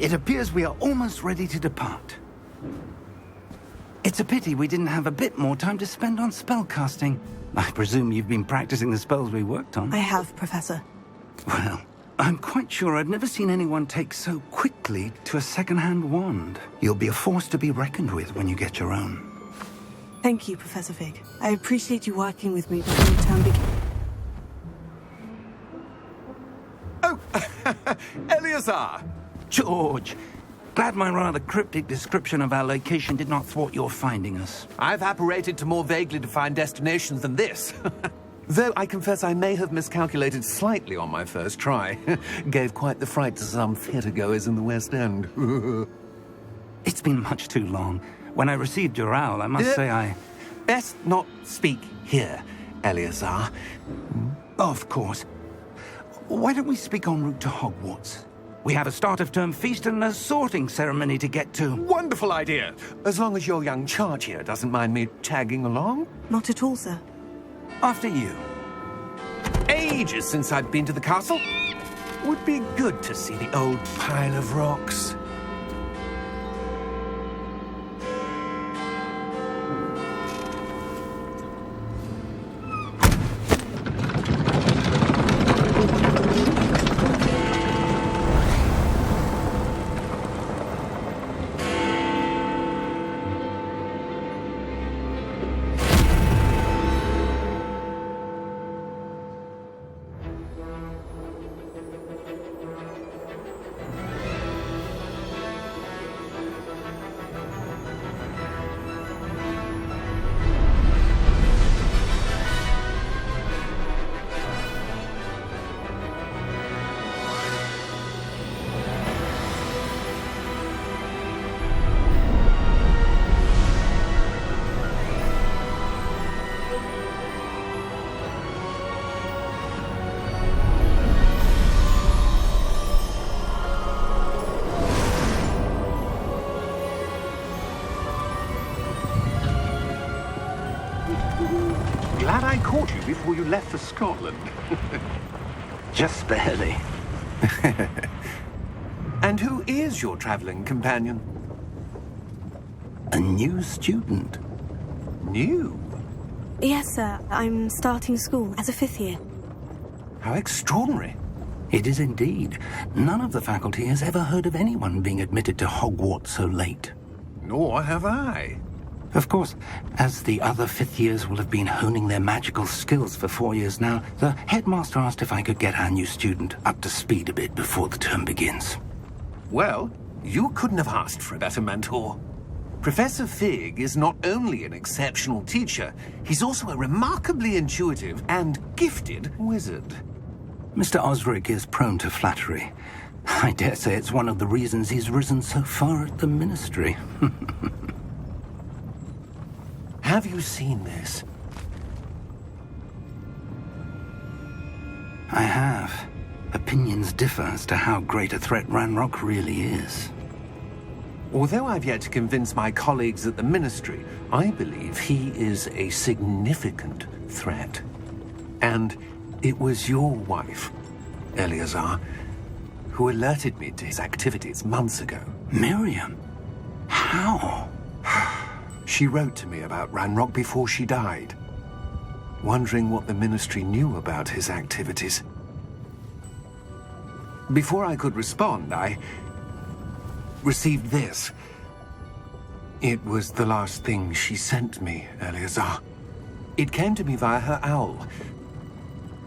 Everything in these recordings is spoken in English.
It appears we are almost ready to depart. It's a pity we didn't have a bit more time to spend on spellcasting. I presume you've been practicing the spells we worked on. I have, Professor. Well, I'm quite sure I've never seen anyone take so quickly to a second-hand wand. You'll be a force to be reckoned with when you get your own. Thank you, Professor Fig. I appreciate you working with me before the term begins. Oh, Eleazar! George, glad my rather cryptic description of our location did not thwart your finding us. I've apparated to more vaguely defined destinations than this. Though I confess I may have miscalculated slightly on my first try. Gave quite the fright to some theatre-goers in the West End. It's been much too long. When I received your owl, I must say I... Best not speak here, Eleazar. Of course. Why don't we speak en route to Hogwarts? We have a start-of-term feast and a sorting ceremony to get to. Wonderful idea! As long as your young charge here doesn't mind me tagging along. Not at all, sir. After you. Ages since I've been to the castle. Would be good to see the old pile of rocks. Glad I caught you before you left for Scotland. Just barely. And who is your traveling companion? A new student. New? Yes, sir. I'm starting school as a 5th year. How extraordinary. It is indeed. None of the faculty has ever heard of anyone being admitted to Hogwarts so late. Nor have I. Of course, as the other 5th years will have been honing their magical skills for 4 years now, the headmaster asked if I could get our new student up to speed a bit before the term begins. Well, you couldn't have asked for a better mentor. Professor Fig is not only an exceptional teacher, he's also a remarkably intuitive and gifted wizard. Mr. Osric is prone to flattery. I dare say it's one of the reasons he's risen so far at the ministry. Have you seen this? I have. Opinions differ as to how great a threat Ranrock really is. Although I've yet to convince my colleagues at the Ministry, I believe he is a significant threat. And it was your wife, Eleazar, who alerted me to his activities months ago. Miriam? How? She wrote to me about Ranrock before she died, wondering what the Ministry knew about his activities. Before I could respond, I received this. It was the last thing she sent me, Eleazar. It came to me via her owl,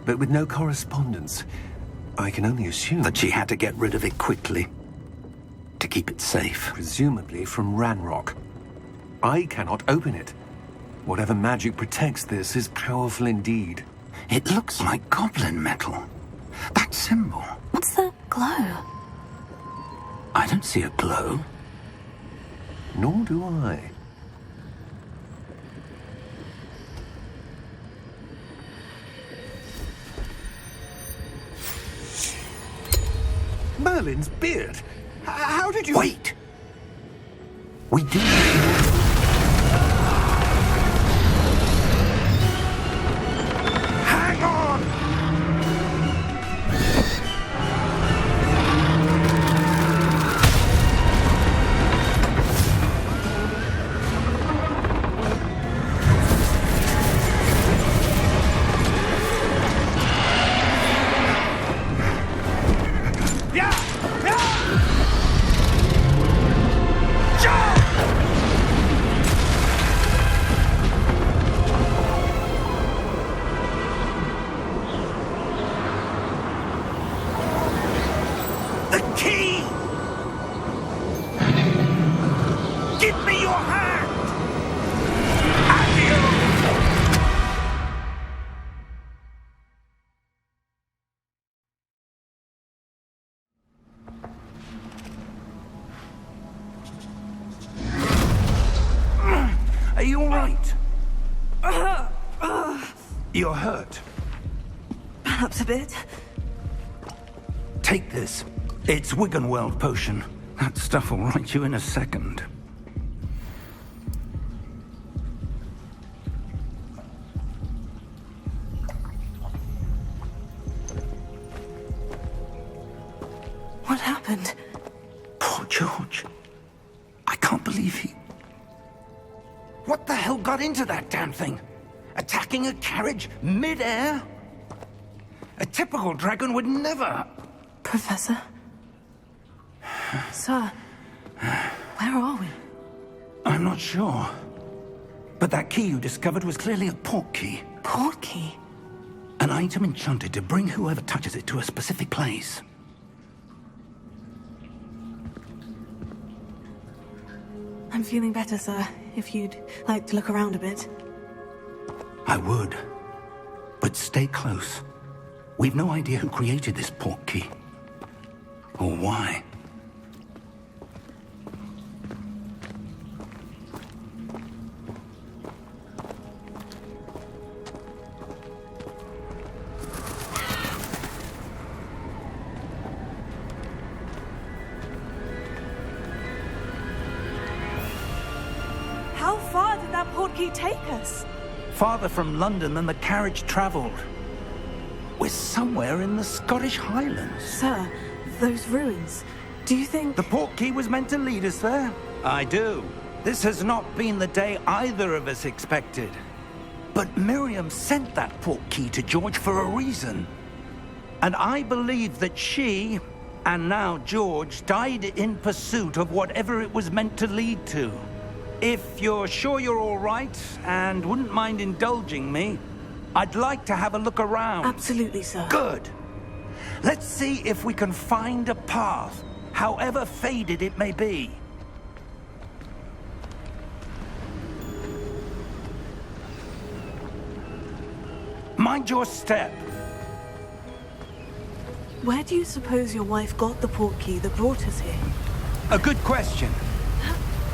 but with no correspondence. I can only assume That she had to get rid of it quickly, to keep it safe. presumably from Ranrock. I cannot open it. Whatever magic protects this is powerful indeed. It looks like goblin metal. That symbol. What's that glow? I don't see a glow. Nor do I. Merlin's beard. How did you... Wait! We do... Hang on! you all right? You're hurt. Perhaps a bit. Take this. It's Wiggenweld potion. That stuff will right you in a second. What happened? Poor George. I can't believe he... What the hell got into that damn thing? Attacking a carriage mid-air? A typical dragon would never... Professor? Sir, where are we? I'm not sure. But that key you discovered was clearly a port key. Port key? An item enchanted to bring whoever touches it to a specific place. I'm feeling better, sir. If you'd like to look around a bit. I would. But stay close. We've no idea who created this port key. Or why. How far did that port key take us? Farther from London than the carriage travelled. We're somewhere in the Scottish Highlands. Sir, those ruins. Do you think... The port key was meant to lead us there? I do. This has not been the day either of us expected. But Miriam sent that port key to George for a reason. And I believe that she, and now George, died in pursuit of whatever it was meant to lead to. If you're sure you're all right, and wouldn't mind indulging me, I'd like to have a look around. Absolutely, sir. Good. Let's see if we can find a path, however faded it may be. Mind your step. Where do you suppose your wife got the port key that brought us here? A good question.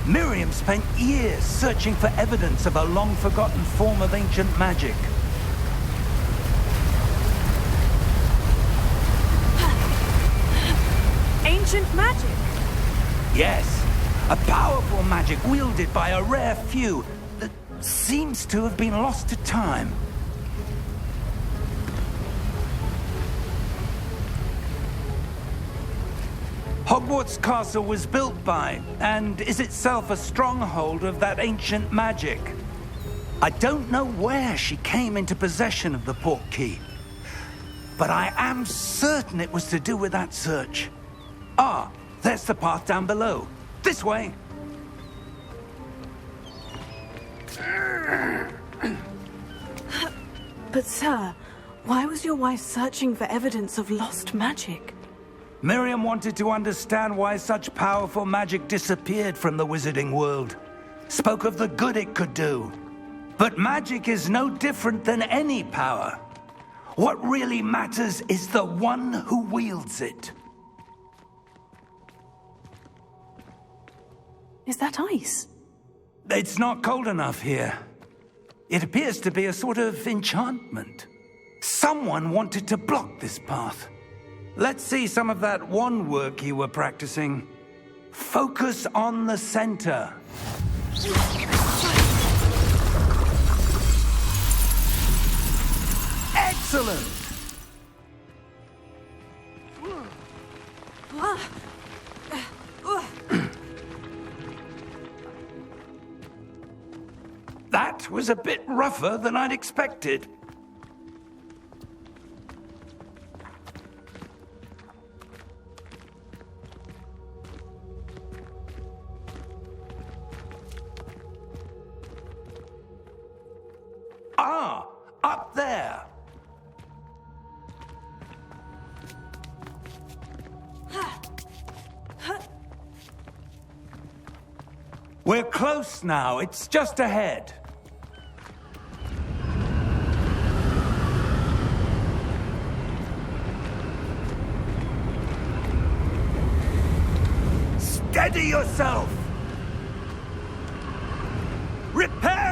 Miriam spent years searching for evidence of a long-forgotten form of ancient magic. Ancient magic? Yes, a powerful magic wielded by a rare few that seems to have been lost to time. Hogwarts Castle was built by, and is itself a stronghold of that ancient magic. I don't know where she came into possession of the port key, but I am certain it was to do with that search. Ah, there's the path down below. This way. But sir, why was your wife searching for evidence of lost magic? Miriam wanted to understand why such powerful magic disappeared from the wizarding world. Spoke of the good it could do. But magic is no different than any power. What really matters is the one who wields it. Is that ice? It's not cold enough here. It appears to be a sort of enchantment. Someone wanted to block this path. Let's see some of that wand work you were practicing. Focus on the center. Excellent! That was a bit rougher than I'd expected. Ah, up there. We're close now. It's just ahead. Steady yourself! Repair!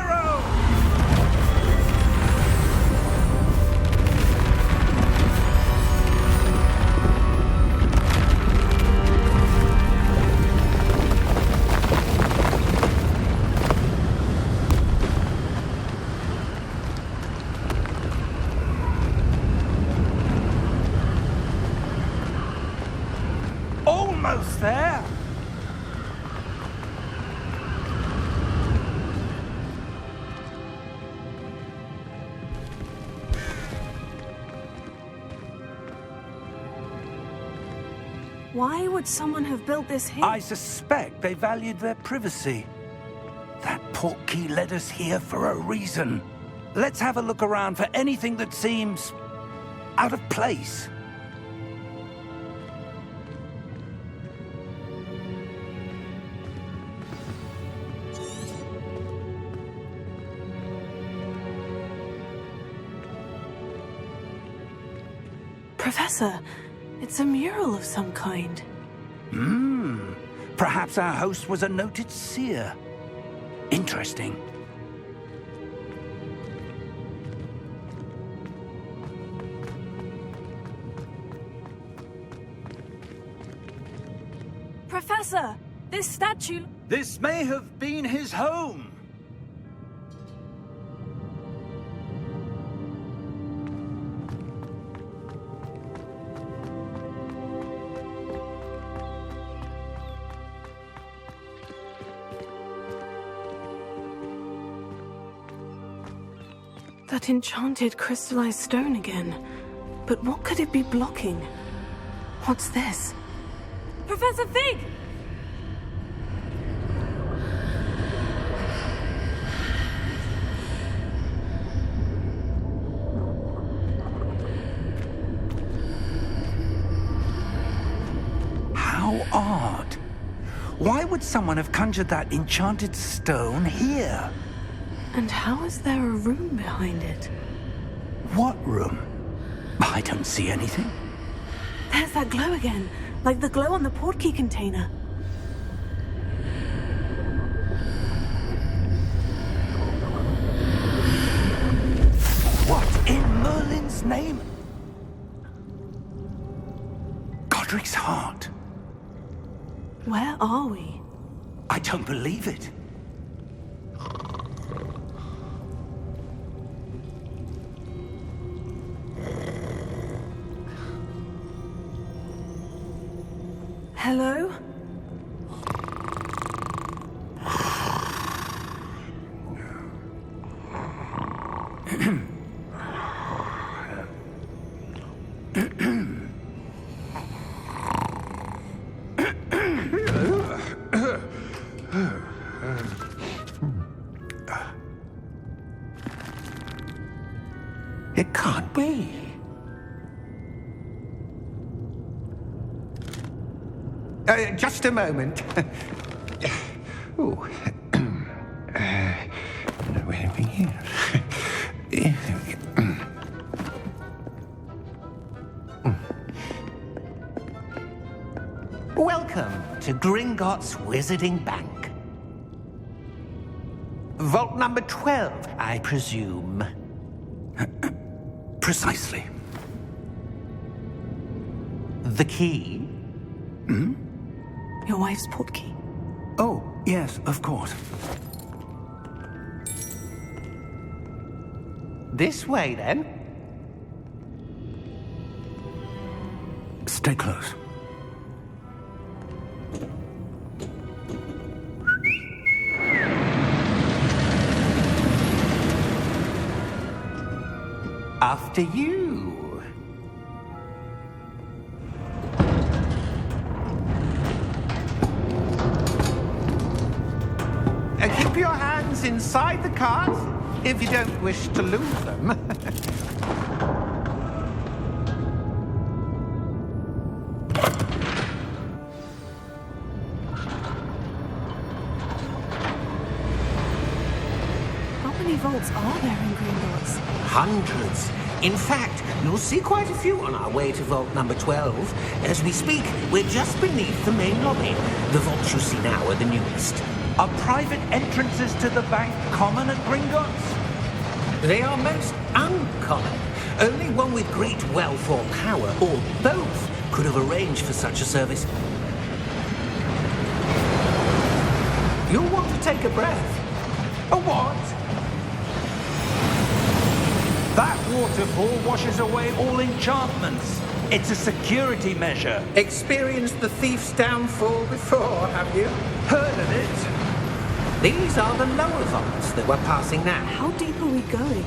Why would someone have built this here? I suspect they valued their privacy. That portkey led us here for a reason. Let's have a look around for anything that seems out of place. Professor, it's a mural of some kind. Perhaps our host was a noted seer. Interesting. Professor, this statue... This may have been his home. That enchanted crystallized stone again. But what could it be blocking? What's this? Professor Fig! How odd. Why would someone have conjured that enchanted stone here? And how is there a room behind it? What room? I don't see anything. There's that glow again, like the glow on the portkey container. What in Merlin's name? Godric's heart. Where are we? I don't believe it. Hello? It can't be. Just a moment. Oh. Where are we here? Welcome to Gringotts Wizarding Bank. Vault number 12, I presume. Precisely. The key? Your wife's portkey. Oh, yes, of course. This way, then. Stay close. After you. Keep your hands inside the cart if you don't wish to lose them. How many vaults are there in Gringotts? Hundreds. In fact, you'll see quite a few on our way to vault number 12. As we speak, we're just beneath the main lobby. The vaults you see now are the newest. Are private entrances to the bank common at Gringotts? They are most uncommon. Only one with great wealth or power, or both, could have arranged for such a service. You'll want to take a breath. A what? That waterfall washes away all enchantments. It's a security measure. Experienced the thief's downfall before, have you? Heard of it? These are the lower vaults that we're passing now. How deep are we going?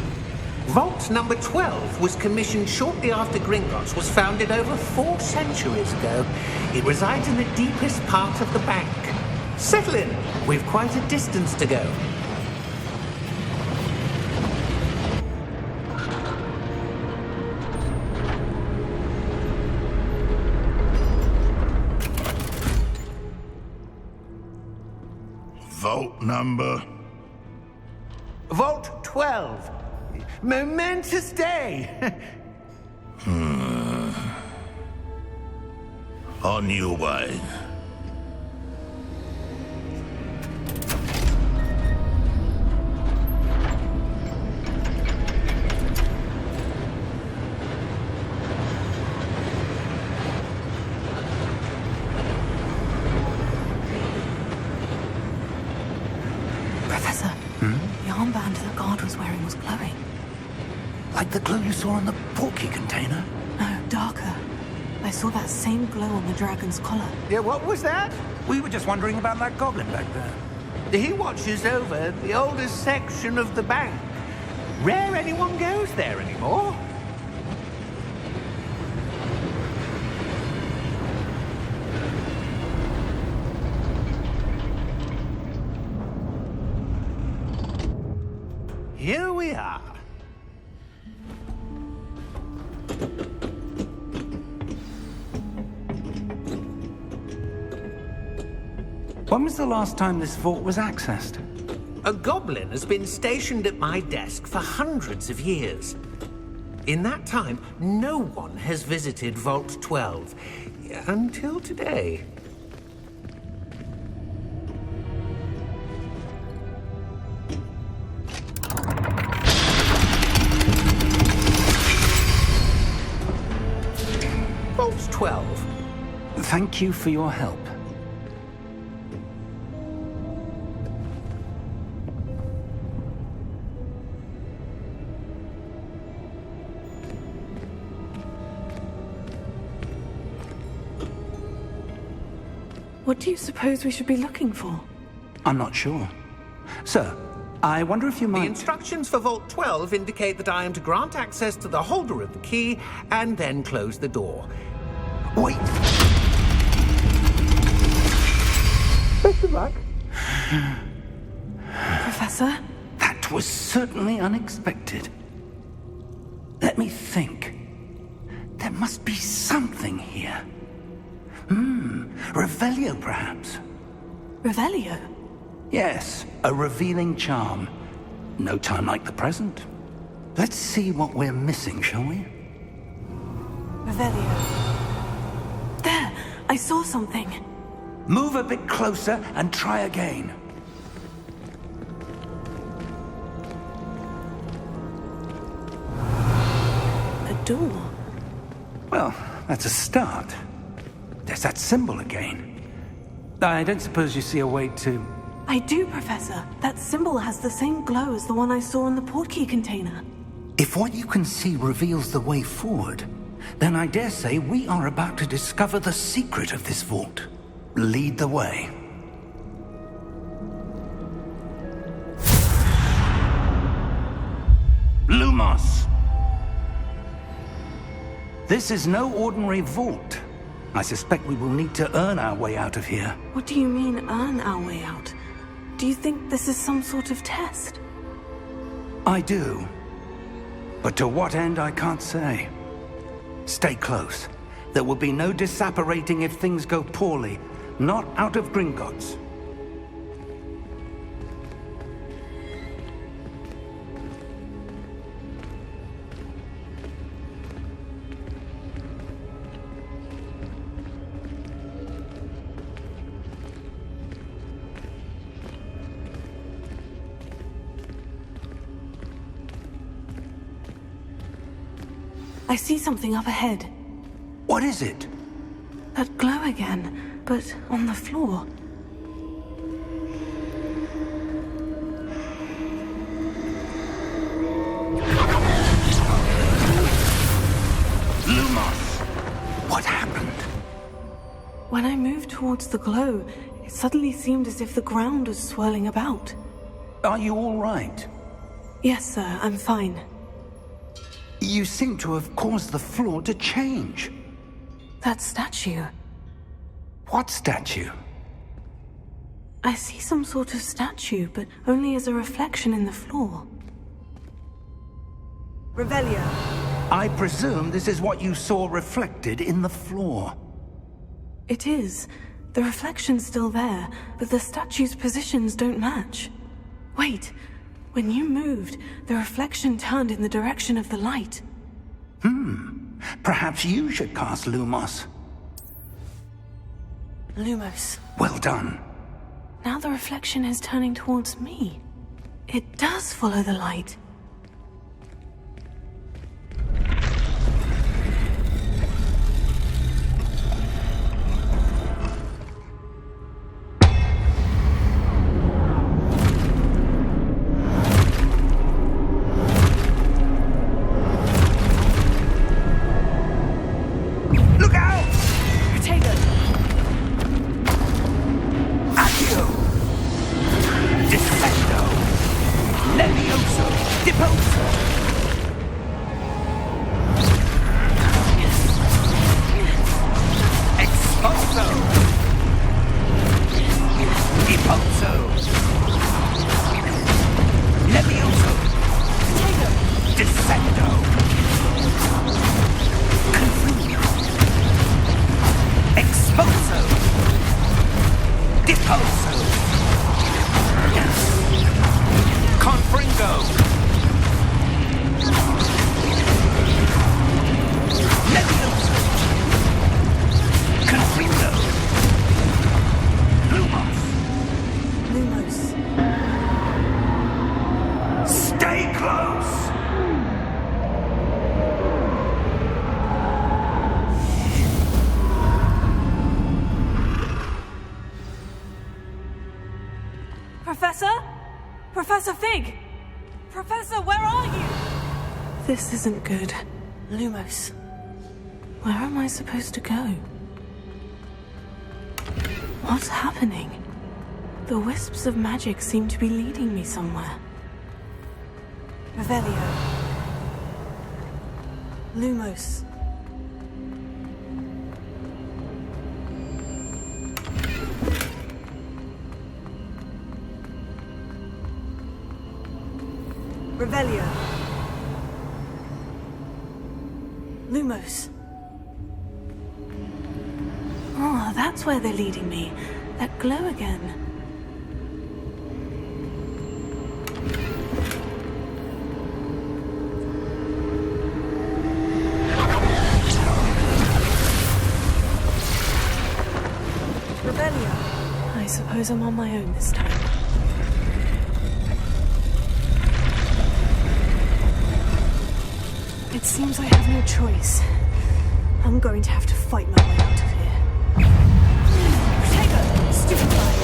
Vault number 12 was commissioned shortly after Gringotts was founded over 4 centuries ago. It resides in the deepest part of the bank. Settle in. We've quite a distance to go. Vault number? Vault 12. Momentous day. On your way. Professor, the armband the guard was wearing was glowing. Like the glow you saw in the portkey container? No, darker. I saw that same glow on the dragon's collar. Yeah, what was that? We were just wondering about that goblin back there. He watches over the oldest section of the bank. Rare anyone goes there anymore. Here we are. When was the last time this vault was accessed? A goblin has been stationed at my desk for hundreds of years. In that time, no one has visited Vault 12. Until today. Vault 12. Thank you for your help. What do you suppose we should be looking for? I'm not sure. Sir, I wonder if you The might... instructions for Vault 12 indicate that I am to grant access to the holder of the key and then close the door. Wait! Best of luck. Professor? That was certainly unexpected. Let me think. There must be something here. Revelio, perhaps? Revelio? Yes, a revealing charm. No time like the present. Let's see what we're missing, shall we? Revelio. There! I saw something. Move a bit closer and try again. A door. Well, that's a start. There's that symbol again. I don't suppose you see a way to... I do, Professor. That symbol has the same glow as the one I saw in the portkey container. If what you can see reveals the way forward, then I dare say we are about to discover the secret of this vault. Lead the way. Lumos! This is no ordinary vault. I suspect we will need to earn our way out of here. What do you mean, earn our way out? Do you think this is some sort of test? I do. But to what end, I can't say. Stay close. There will be no disapparating if things go poorly. Not out of Gringotts. I see something up ahead. What is it? That glow again, but on the floor. Lumos! What happened? When I moved towards the glow, it suddenly seemed as if the ground was swirling about. Are you all right? Yes, sir, I'm fine. You seem to have caused the floor to change. That statue. What statue? I see some sort of statue, but only as a reflection in the floor. Revelio. I presume this is what you saw reflected in the floor. It is. The reflection's still there, but the statue's positions don't match. Wait. When you moved, the reflection turned in the direction of the light. Perhaps you should cast Lumos. Lumos. Well done. Now the reflection is turning towards me. It does follow the light. Look out! Potato! Accio! Descendo! Levioso! Deposo! Exposo! Deposo! Levioso! Descendo! Confluio! Exposo! Deposo! Confringo! Levioso! Confringo! Lumos! Lumos. Stay close! Professor? Professor Fig? Professor, where are you? This isn't good. Lumos. Where am I supposed to go? What's happening? The wisps of magic seem to be leading me somewhere. Revelio. Lumos. Revelio. Lumos. Oh, that's where they're leading me. That glow again. Revelio. I suppose I'm on my own this time. It seems I have no choice. I'm going to have to fight my way out of here. Potato! Stupid guy.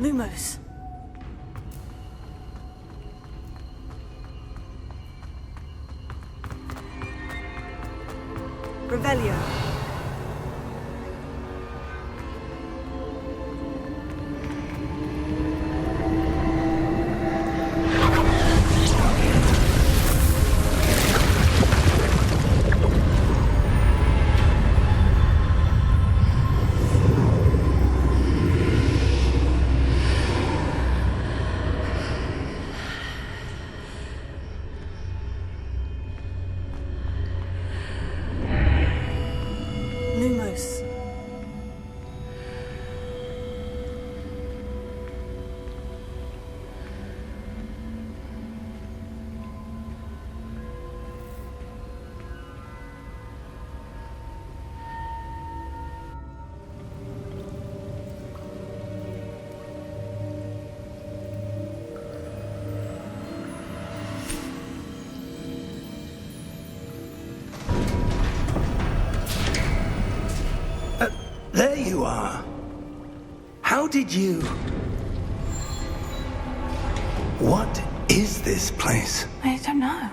Lumos. Revelio. did you... What is this place? I don't know.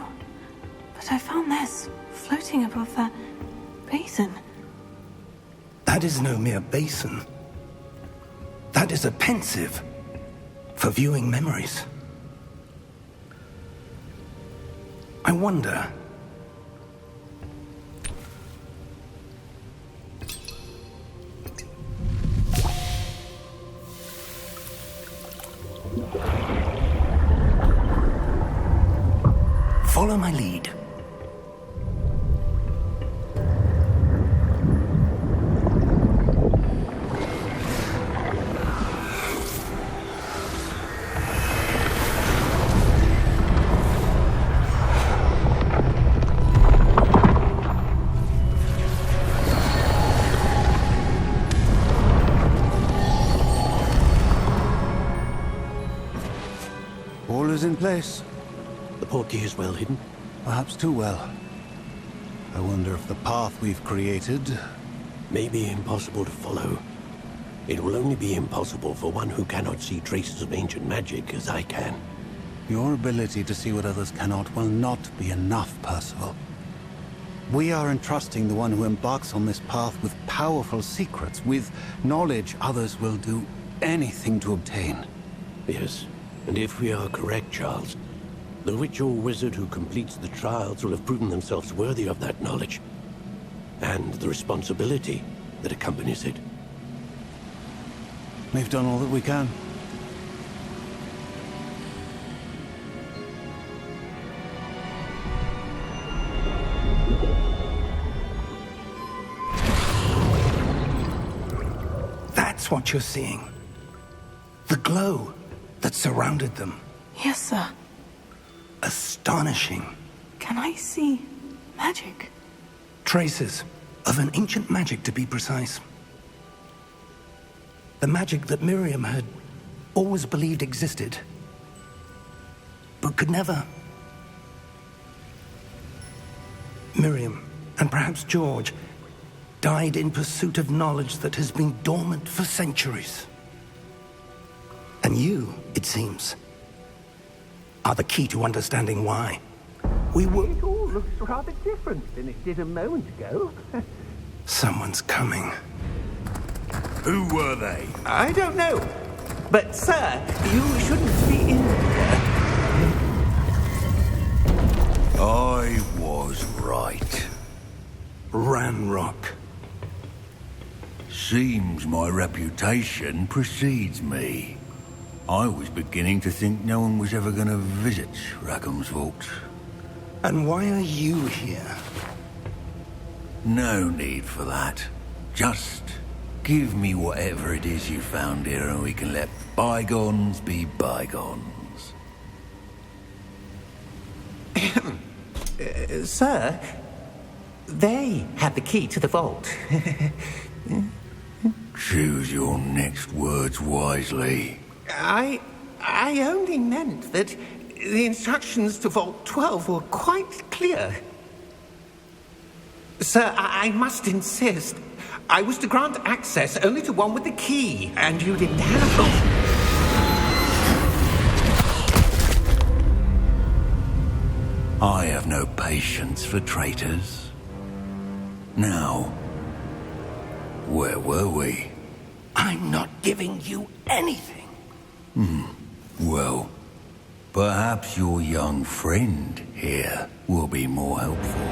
But I found this floating above that basin. That is no mere basin. That is a pensive for viewing memories. I wonder... Follow my lead. All is in place. The portkey is well hidden. Perhaps too well. I wonder if the path we've created... May be impossible to follow. It will only be impossible for one who cannot see traces of ancient magic as I can. Your ability to see what others cannot will not be enough, Percival. We are entrusting the one who embarks on this path with powerful secrets, with knowledge others will do anything to obtain. Yes, and if we are correct, Charles, the witch or wizard who completes the trials will have proven themselves worthy of that knowledge, and the responsibility that accompanies it. We've done all that we can. That's what you're seeing. The glow that surrounded them. Yes, sir. Astonishing. Can I see magic? Traces of an ancient magic, to be precise. The magic that Miriam had always believed existed, but could never. Miriam, and perhaps George, died in pursuit of knowledge that has been dormant for centuries. And you, it seems, are the key to understanding why. We were... It all looks rather different than it did a moment ago. Someone's coming. Who were they? I don't know. But, sir, you shouldn't be in here. I was right. Ranrock. Seems my reputation precedes me. I was beginning to think no one was ever going to visit Rackham's vault. And why are you here? No need for that. Just give me whatever it is you found here and we can let bygones be bygones. Sir, they have the key to the vault. Choose your next words wisely. I only meant that the instructions to Vault 12 were quite clear. Sir, I must insist. I was to grant access only to one with the key, and you didn't have it. I have no patience for traitors. Now, where were we? I'm not giving you anything. Well, perhaps your young friend here will be more helpful.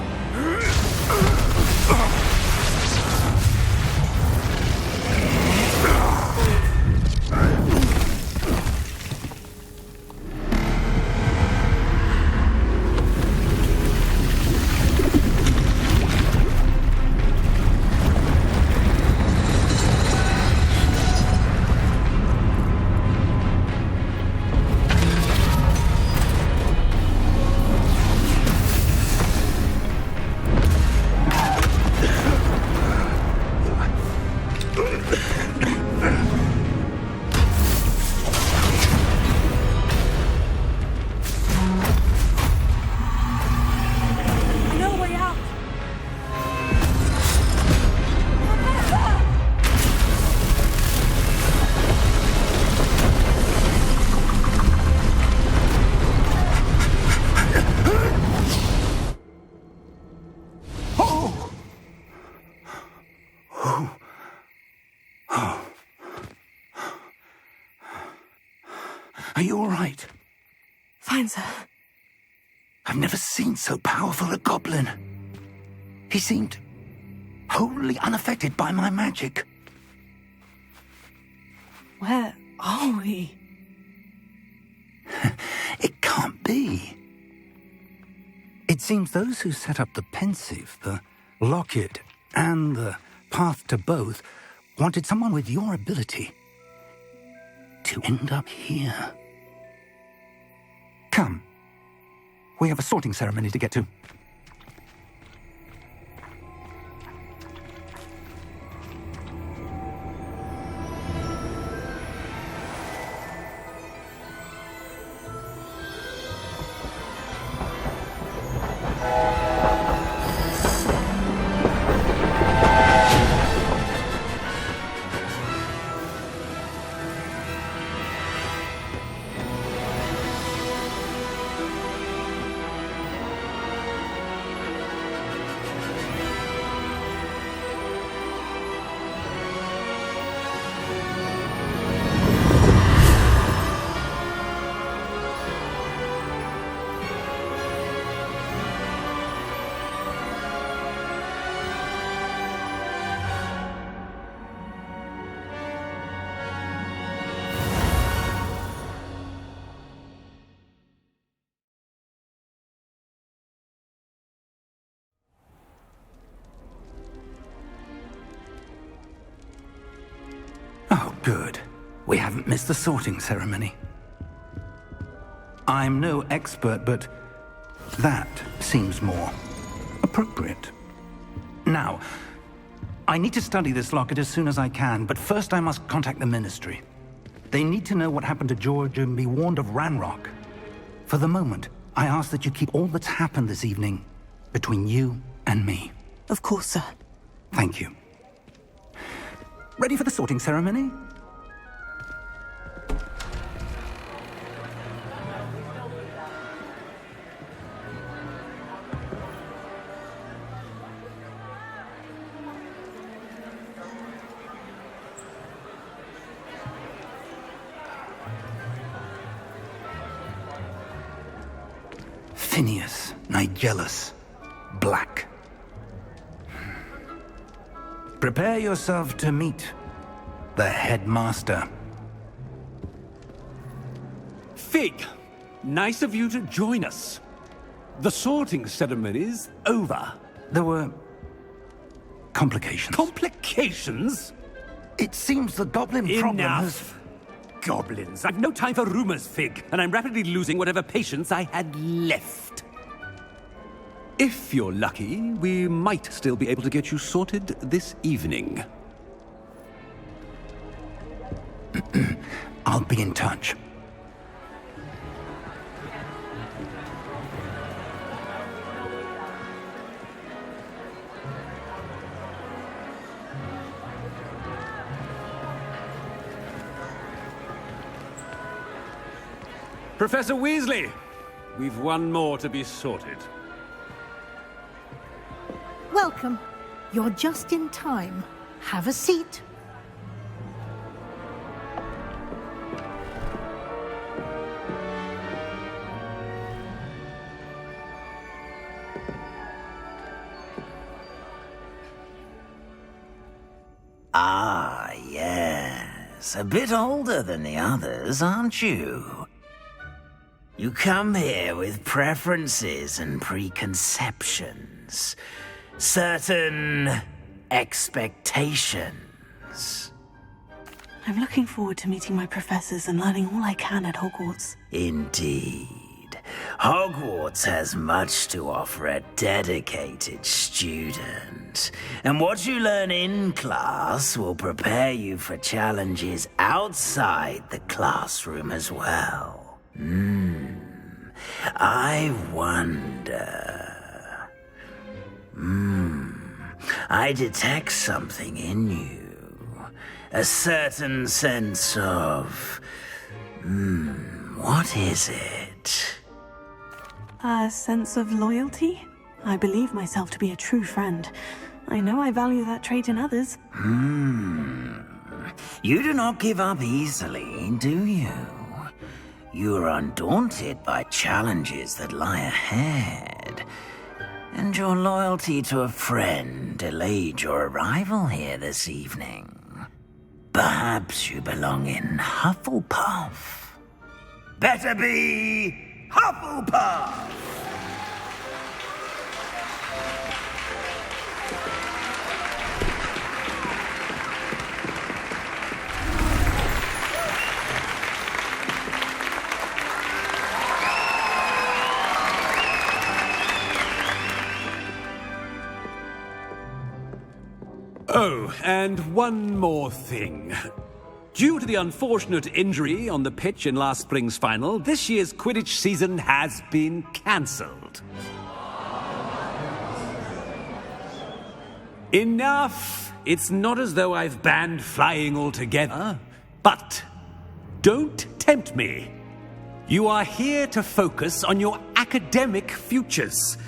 you all right? Fine, sir. I've never seen so powerful a goblin. He seemed wholly unaffected by my magic. Where are we? It can't be. It seems those who set up the pensive, the locket, and the path to both wanted someone with your ability to end up here. Come. We have a sorting ceremony to get to. Oh, good. We haven't missed the sorting ceremony. I'm no expert, but that seems more appropriate. Now, I need to study this locket as soon as I can, but first I must contact the Ministry. They need to know what happened to George and be warned of Ranrock. For the moment, I ask that you keep all that's happened this evening between you and me. Of course, sir. Thank you. Ready for the sorting ceremony? Phineas, Nigellus, Black. Prepare yourself to meet the headmaster. Fig, nice of you to join us. The sorting ceremony's over. There were complications. Complications? It seems the goblin problem has... Enough! Goblins. I've no time for rumors, Fig, and I'm rapidly losing whatever patience I had left. If you're lucky, we might still be able to get you sorted this evening. I'll be in touch. Professor Weasley, we've one more to be sorted. Welcome. You're just in time. Have a seat. Ah, yes. A bit older than the others, aren't you? You come here with preferences and preconceptions. Certain expectations. I'm looking forward to meeting my professors and learning all I can at Hogwarts. Indeed. Hogwarts has much to offer a dedicated student. And what you learn in class will prepare you for challenges outside the classroom as well. I wonder... I detect something in you. A certain sense of... what is it? A sense of loyalty? I believe myself to be a true friend. I know I value that trait in others. You do not give up easily, do you? you're undaunted by challenges that lie ahead, and your loyalty to a friend delayed your arrival here this evening. Perhaps you belong in Hufflepuff. Better be Hufflepuff! Oh, and one more thing. Due to the unfortunate injury on the pitch in last spring's final, this year's Quidditch season has been cancelled. Enough! It's not as though I've banned flying altogether, but don't tempt me. You are here to focus on your academic futures.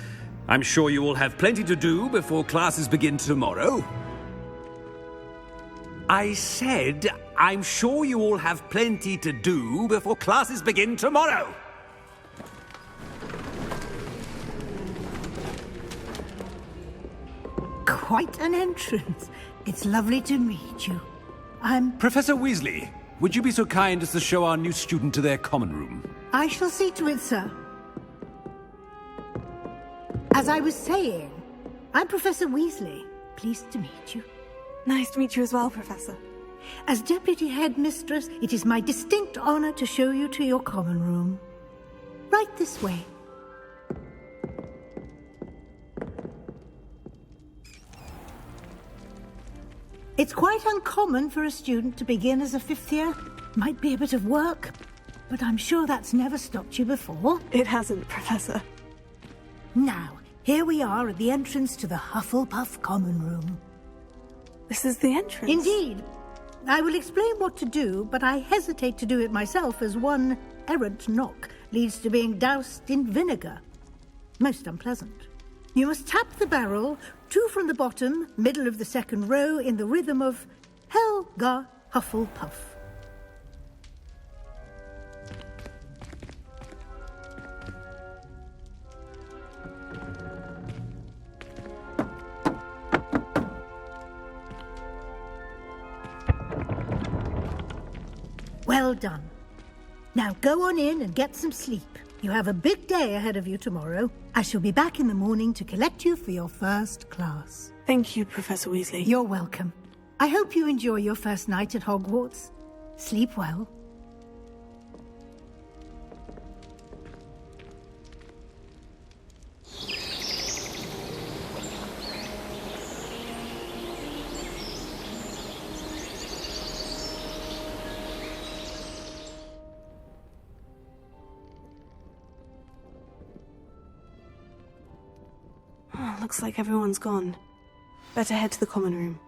I'm sure you will have plenty to do before classes begin tomorrow. I said, I'm sure you all have plenty to do before classes begin tomorrow. Quite an entrance. It's lovely to meet you. I'm... Professor Weasley, would you be so kind as to show our new student to their common room? I shall see to it, sir. As I was saying, I'm Professor Weasley. Pleased to meet you. Nice to meet you as well, Professor. As Deputy Headmistress, it is my distinct honor to show you to your common room. Right this way. It's quite uncommon for a student to begin as a fifth year. Might be a bit of work, but I'm sure that's never stopped you before. It hasn't, Professor. Now, here we are at the entrance to the Hufflepuff common room. This is the entrance? Indeed. I will explain what to do, but I hesitate to do it myself as one errant knock leads to being doused in vinegar. Most unpleasant. You must tap the barrel, 2 from the bottom, middle of the second row, in the rhythm of Helga Hufflepuff. Well done. Now go on in and get some sleep. You have a big day ahead of you tomorrow. I shall be back in the morning to collect you for your first class. Thank you, Professor Weasley. You're welcome. I hope you enjoy your first night at Hogwarts. Sleep well. Looks like everyone's gone. Better head to the common room.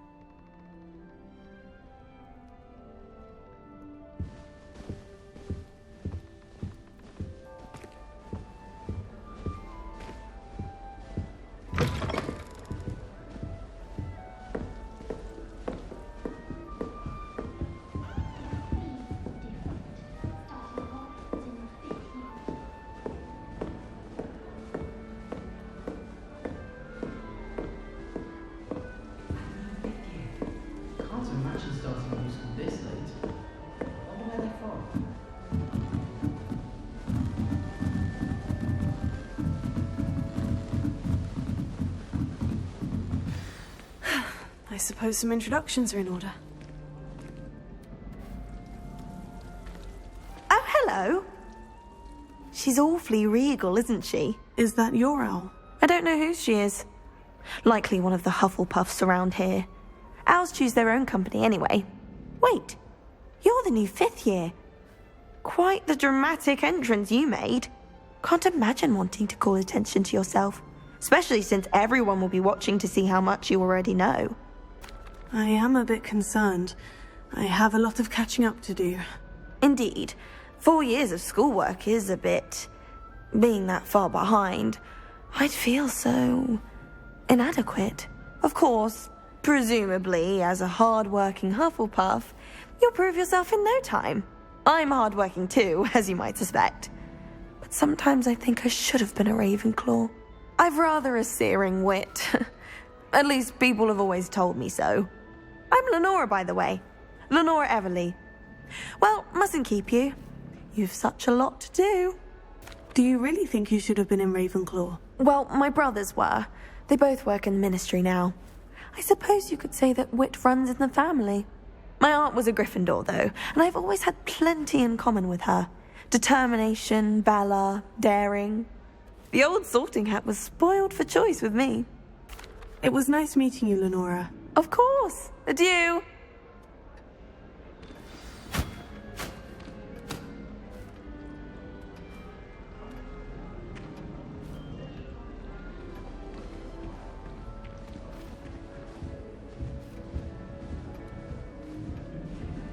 I suppose some introductions are in order. Oh, hello. She's awfully regal, isn't she? Is that your owl? I don't know who she is. Likely one of the Hufflepuffs around here. Owls choose their own company anyway. Wait, you're the new 5th year. Quite the dramatic entrance you made. Can't imagine wanting to call attention to yourself, especially since everyone will be watching to see how much you already know. I am a bit concerned. I have a lot of catching up to do. Indeed. 4 years of schoolwork is a bit... being that far behind. I'd feel so... inadequate. Of course, presumably, as a hard-working Hufflepuff, you'll prove yourself in no time. I'm hardworking too, as you might suspect. But sometimes I think I should have been a Ravenclaw. I've rather a searing wit. At least people have always told me so. I'm Lenora, by the way. Lenora Everly. Well, mustn't keep you. You've such a lot to do. Do you really think you should have been in Ravenclaw? Well, my brothers were. They both work in the ministry now. I suppose you could say that wit runs in the family. My aunt was a Gryffindor, though, and I've always had plenty in common with her. Determination, valor, daring. The old sorting hat was spoiled for choice with me. It was nice meeting you, Lenora. Of course. Adieu.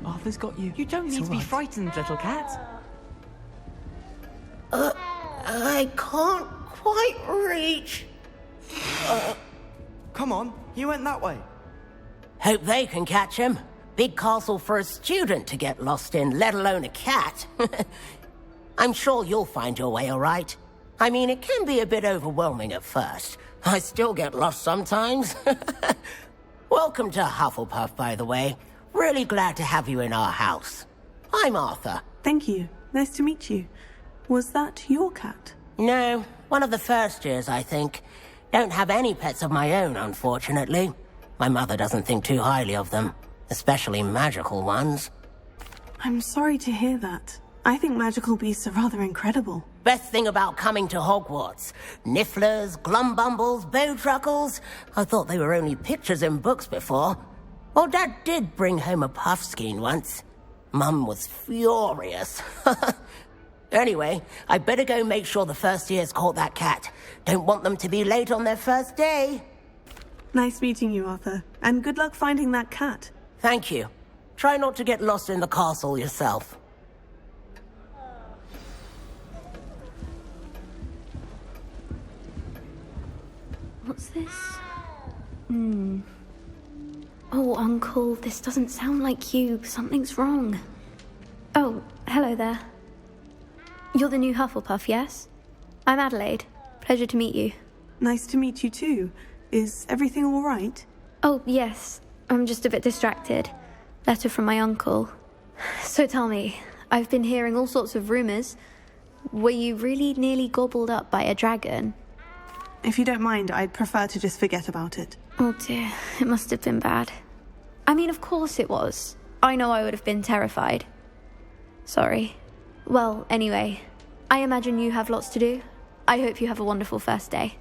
Arthur's got you. You don't need to be frightened, little cat. I can't quite reach. Come on, you went that way. Hope they can catch him. Big castle for a student to get lost in, let alone a cat. I'm sure you'll find your way all right. I mean, it can be a bit overwhelming at first. I still get lost sometimes. Welcome to Hufflepuff, by the way. Really glad to have you in our house. I'm Arthur. Thank you. Nice to meet you. Was that your cat? No, one of the first years, I think. Don't have any pets of my own, unfortunately. My mother doesn't think too highly of them, especially magical ones. I'm sorry to hear that. I think magical beasts are rather incredible. Best thing about coming to Hogwarts. Nifflers, Glumbumbles, Bowtruckles. I thought they were only pictures in books before. Well, Dad did bring home a Puffskein once. Mum was furious. Anyway, I better go make sure the first years caught that cat. Don't want them to be late on their first day. Nice meeting you, Arthur. And good luck finding that cat. Thank you. Try not to get lost in the castle yourself. What's this? Oh, Uncle, this doesn't sound like you. Something's wrong. Oh, hello there. You're the new Hufflepuff, yes? I'm Adelaide. Pleasure to meet you. Nice to meet you too. Is everything all right? Oh, yes. I'm just a bit distracted. Letter from my uncle. So tell me, I've been hearing all sorts of rumors. Were you really nearly gobbled up by a dragon? If you don't mind, I'd prefer to just forget about it. Oh dear, it must have been bad. I mean, of course it was. I know I would have been terrified. Sorry. Well, anyway, I imagine you have lots to do. I hope you have a wonderful first day.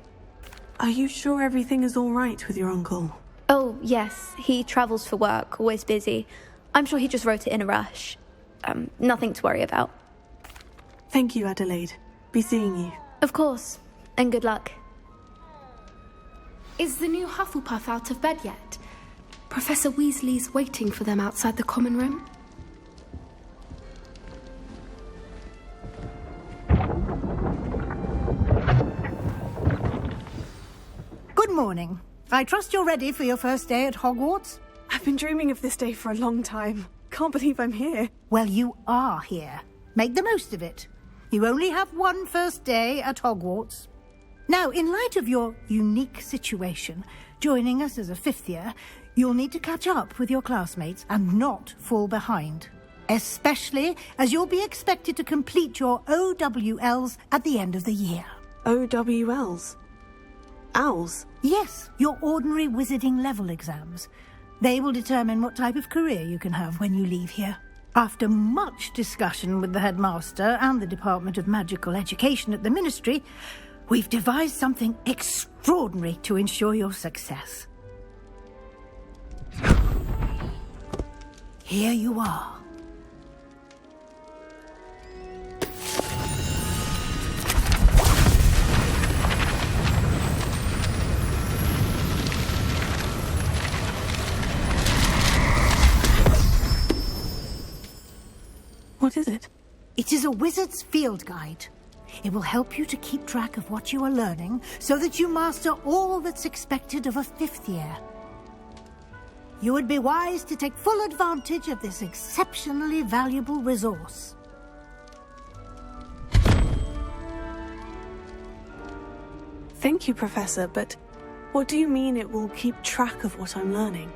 Are you sure everything is all right with your uncle? Oh, yes. He travels for work, always busy. I'm sure he just wrote it in a rush. Nothing to worry about. Thank you, Adelaide. Be seeing you. Of course. And good luck. Is the new Hufflepuff out of bed yet? Professor Weasley's waiting for them outside the common room. Good morning. I trust you're ready for your first day at Hogwarts? I've been dreaming of this day for a long time. Can't believe I'm here. Well, you are here. Make the most of it. You only have one first day at Hogwarts. Now, in light of your unique situation, joining us as a fifth year, you'll need to catch up with your classmates and not fall behind. Especially as you'll be expected to complete your OWLs at the end of the year. OWLs? Owls? Yes, your ordinary wizarding level exams. They will determine what type of career you can have when you leave here. After much discussion with the headmaster and the Department of Magical Education at the Ministry, we've devised something extraordinary to ensure your success. Here you are. What is it? It is a wizard's field guide. It will help you to keep track of what you are learning so that you master all that's expected of a fifth year. you would be wise to take full advantage of this exceptionally valuable resource. Thank you, Professor, but what do you mean it will keep track of what I'm learning?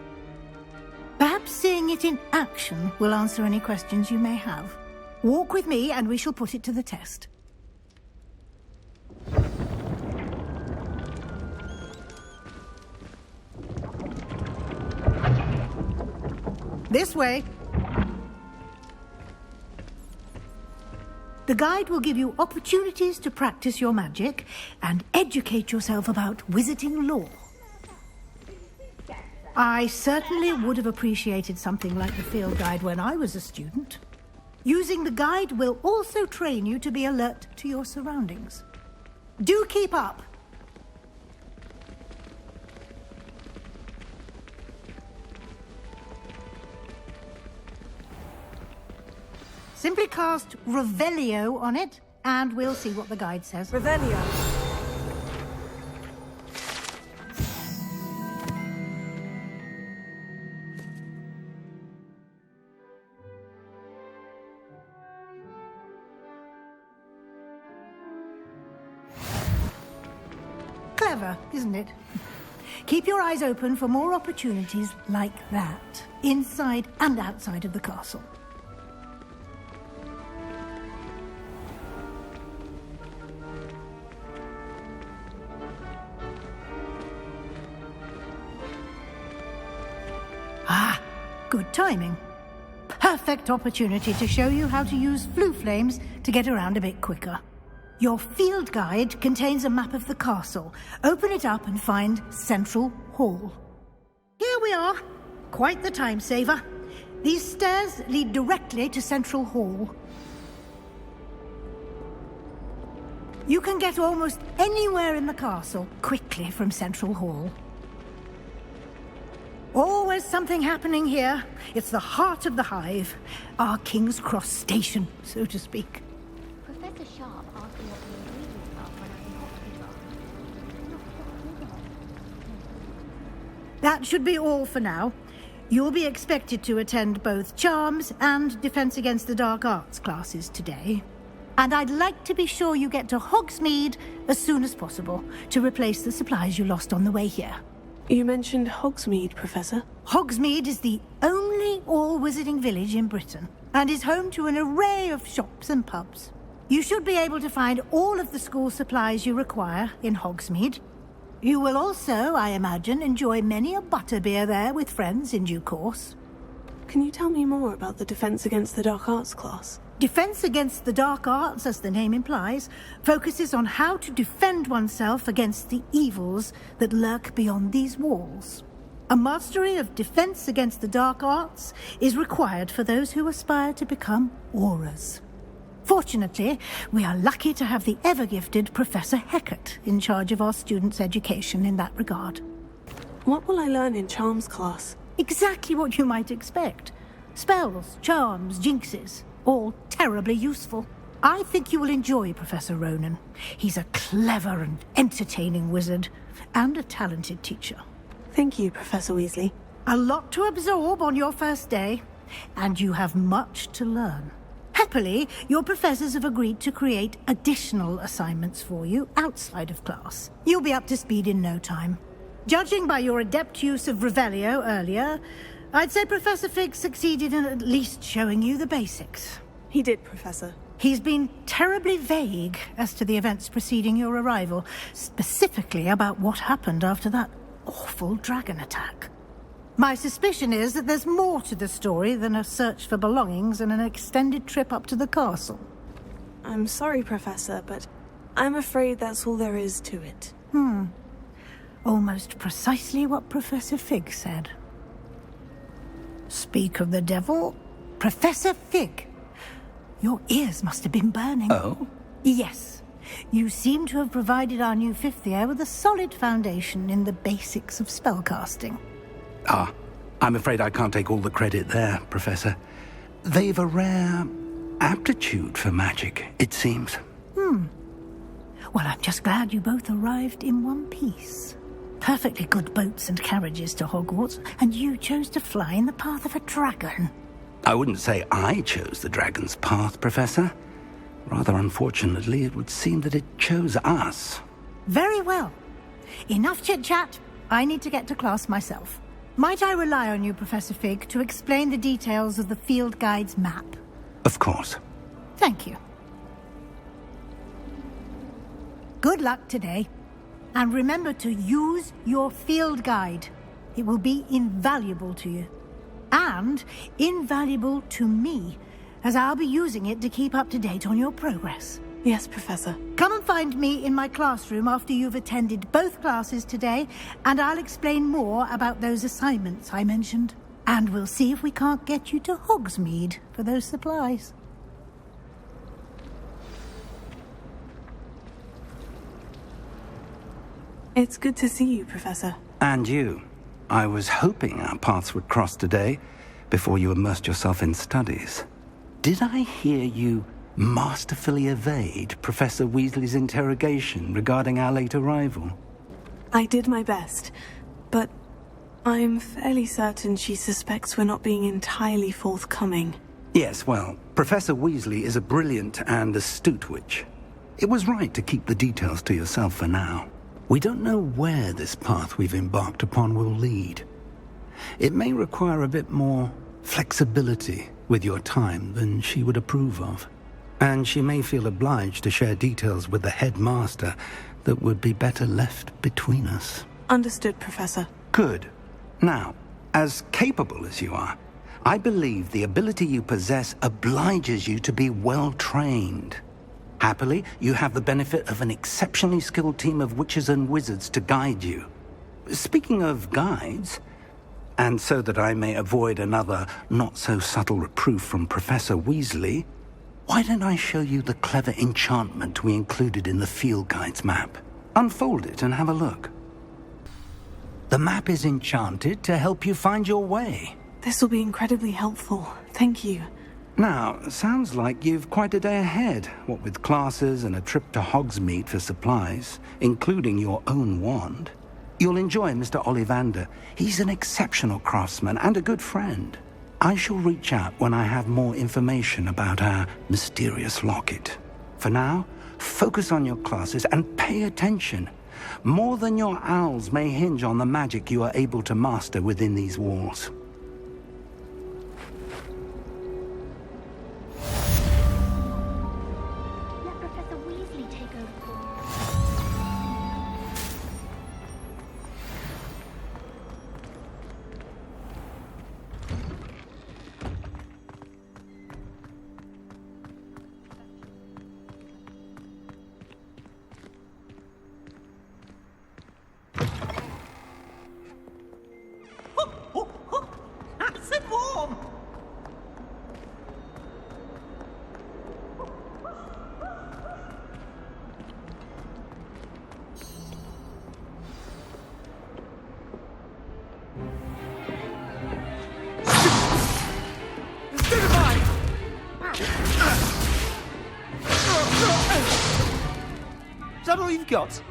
Perhaps seeing it in action will answer any questions you may have. Walk with me and we shall put it to the test. This way. The guide will give you opportunities to practice your magic and educate yourself about wizarding lore. I certainly would have appreciated something like the field guide when I was a student. Using the guide will also train you to be alert to your surroundings. Do keep up! Simply cast Revelio on it, and we'll see what the guide says. Revelio. Clever, isn't it? Keep your eyes open for more opportunities like that, inside and outside of the castle. Ah, good timing. Perfect opportunity to show you how to use flue flames to get around a bit quicker. Your field guide contains a map of the castle. Open it up and find Central Hall. Here we are. Quite the time saver. These stairs lead directly to Central Hall. You can get almost anywhere in the castle quickly from Central Hall. Always something happening here. It's the heart of the hive. Our King's Cross station, so to speak. Professor Sharp asked me what the ingredients are for an hospital. That should be all for now. You'll be expected to attend both Charms and Defense Against the Dark Arts classes today. And I'd like to be sure you get to Hogsmeade as soon as possible to replace the supplies you lost on the way here. You mentioned Hogsmeade, Professor. Hogsmeade is the only all-wizarding village in Britain and is home to an array of shops and pubs. You should be able to find all of the school supplies you require in Hogsmeade. You will also, I imagine, enjoy many a butterbeer there with friends in due course. Can you tell me more about the Defense Against the Dark Arts class? Defense Against the Dark Arts, as the name implies, focuses on how to defend oneself against the evils that lurk beyond these walls. A mastery of Defense Against the Dark Arts is required for those who aspire to become Aurors. Fortunately, we are lucky to have the ever-gifted Professor Hecat in charge of our students' education in that regard. What will I learn in Charms class? Exactly what you might expect. Spells, charms, jinxes, all terribly useful. I think you will enjoy Professor Ronan. He's a clever and entertaining wizard, and a talented teacher. Thank you, Professor Weasley. A lot to absorb on your first day, and you have much to learn. Happily, your professors have agreed to create additional assignments for you outside of class. You'll be up to speed in no time. Judging by your adept use of Revelio earlier, I'd say Professor Fig succeeded in at least showing you the basics. He did, Professor. He's been terribly vague as to the events preceding your arrival, specifically about what happened after that awful dragon attack. My suspicion is that there's more to the story than a search for belongings and an extended trip up to the castle. I'm sorry, Professor, but I'm afraid that's all there is to it. Almost precisely what Professor Fig said. Speak of the devil, Professor Fig. Your ears must have been burning. Oh? Yes. You seem to have provided our new fifth year with a solid foundation in the basics of spellcasting. Ah, I'm afraid I can't take all the credit there, Professor. They've a rare aptitude for magic, it seems. Well, I'm just glad you both arrived in one piece. perfectly good boats and carriages to Hogwarts, and you chose to fly in the path of a dragon. I wouldn't say I chose the dragon's path, Professor. Rather unfortunately, it would seem that it chose us. Very well. Enough chit-chat. I need to get to class myself. Might I rely on you, Professor Fig, to explain the details of the field guide's map? Of course. Thank you. Good luck today. And remember to use your field guide. It will be invaluable to you. And invaluable to me, as I'll be using it to keep up to date on your progress. Yes, Professor. Come and find me in my classroom after you've attended both classes today, and I'll explain more about those assignments I mentioned. And we'll see if we can't get you to Hogsmeade for those supplies. It's good to see you, Professor. And you. I was hoping our paths would cross today, before you immersed yourself in studies. Did I hear you masterfully evade Professor Weasley's interrogation regarding our late arrival? I did my best, but I'm fairly certain she suspects we're not being entirely forthcoming. Yes, well, Professor Weasley is a brilliant and astute witch. It was right to keep the details to yourself for now. We don't know where this path we've embarked upon will lead. It may require a bit more flexibility with your time than she would approve of. And she may feel obliged to share details with the headmaster that would be better left between us. Understood, Professor. Good. Now, as capable as you are, I believe the ability you possess obliges you to be well trained. Happily, you have the benefit of an exceptionally skilled team of witches and wizards to guide you. Speaking of guides, and so that I may avoid another not-so-subtle reproof from Professor Weasley, why don't I show you the clever enchantment we included in the field guide's map? Unfold it and have a look. The map is enchanted to help you find your way. This will be incredibly helpful. Thank you. Now, sounds like you've quite a day ahead, what with classes and a trip to Hogsmeade for supplies, including your own wand. You'll enjoy Mr. Ollivander. He's an exceptional craftsman and a good friend. I shall reach out when I have more information about our mysterious locket. For now, focus on your classes and pay attention. More than your owls may hinge on the magic you are able to master within these walls. Is that all you've got?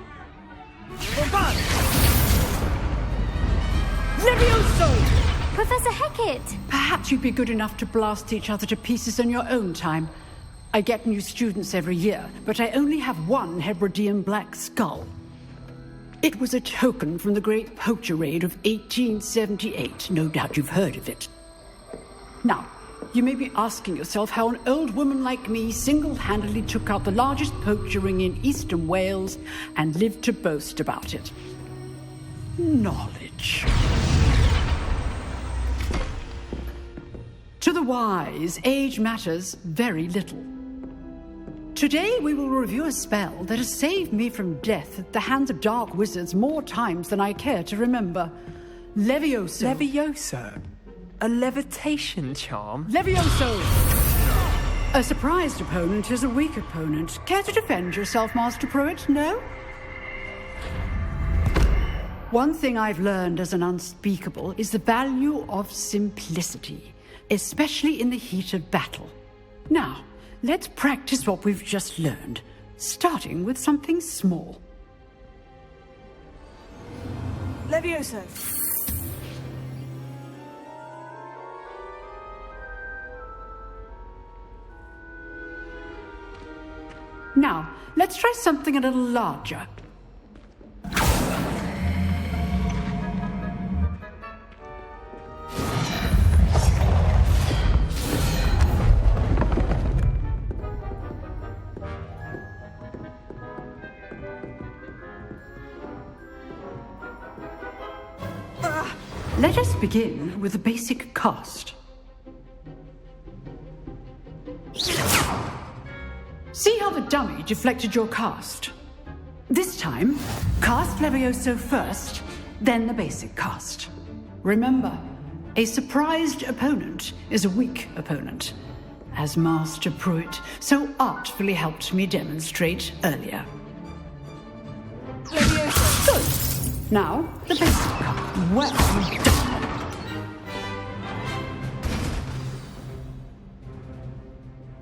Levioso! Professor Hecat! Perhaps you'd be good enough to blast each other to pieces in your own time. I get new students every year, but I only have one Hebridean black skull. It was a token from the Great Poacher Raid of 1878. No doubt you've heard of it. Now, you may be asking yourself how an old woman like me single-handedly took out the largest poacher ring in eastern Wales and lived to boast about it. Knowledge. To the wise, age matters very little. Today we will review a spell that has saved me from death at the hands of dark wizards more times than I care to remember. Levioso. Levioso? A levitation charm? Levioso! A surprised opponent is a weak opponent. Care to defend yourself, Master Pruitt? No? One thing I've learned as an unspeakable is the value of simplicity, especially in the heat of battle. Now, let's practice what we've just learned, starting with something small. Levioso. Now, let's try something a little larger. Let us begin with the basic cast. See how the dummy deflected your cast? This time, cast Levioso first, then the basic cast. Remember, a surprised opponent is a weak opponent, as Master Pruitt so artfully helped me demonstrate earlier. Levioso. Good. Now, the basic cast. Well done.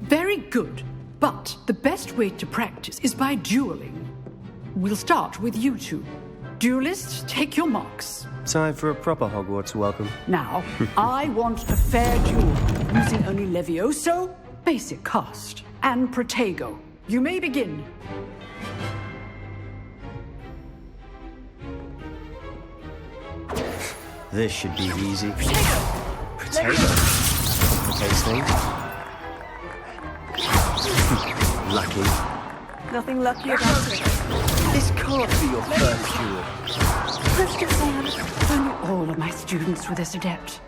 Very good. But the best way to practice is by dueling. We'll start with you two. Duelists, take your marks. Time for a proper Hogwarts welcome. Now, I want a fair duel, using only Levioso, basic cast, and Protego. You may begin. This should be easy. Protego. Complicates things. Lucky. Nothing lucky about it. This can't be your first duel. Let's just say if only all of my students were this adept.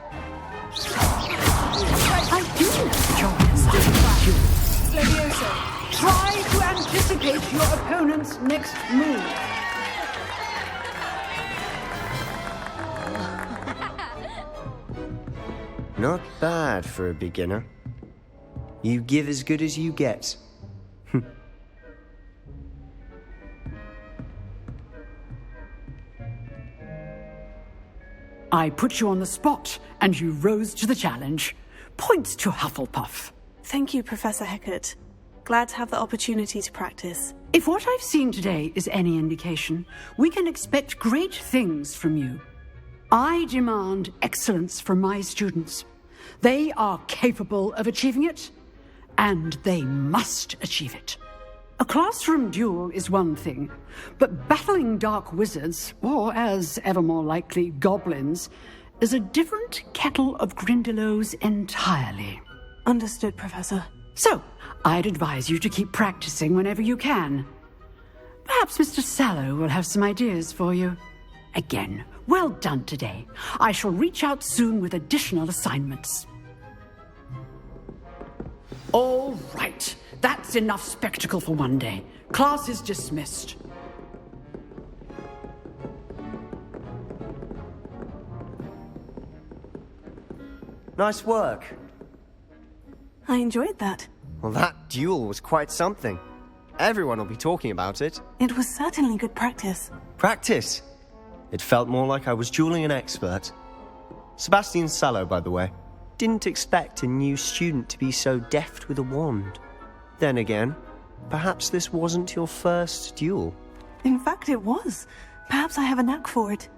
I do enjoy duels. Levioso. Try to anticipate your opponent's next move. Not bad for a beginner. You give as good as you get. I put you on the spot, and you rose to the challenge. Points to Hufflepuff. Thank you, Professor Hecat. Glad to have the opportunity to practice. If what I've seen today is any indication, we can expect great things from you. I demand excellence from my students. They are capable of achieving it, and they must achieve it. A classroom duel is one thing, but battling dark wizards, or as ever more likely, goblins, is a different kettle of Grindylows entirely. Understood, Professor. So, I'd advise you to keep practicing whenever you can. Perhaps Mr. Sallow will have some ideas for you. Again, well done today. I shall reach out soon with additional assignments. All right. That's enough spectacle for one day. Class is dismissed. Nice work. I enjoyed that. Well, that duel was quite something. Everyone will be talking about it. It was certainly good practice. Practice? It felt more like I was dueling an expert. Sebastian Sallow, by the way. Didn't expect a new student to be so deft with a wand. Then again, perhaps this wasn't your first duel. In fact, it was. Perhaps I have a knack for it.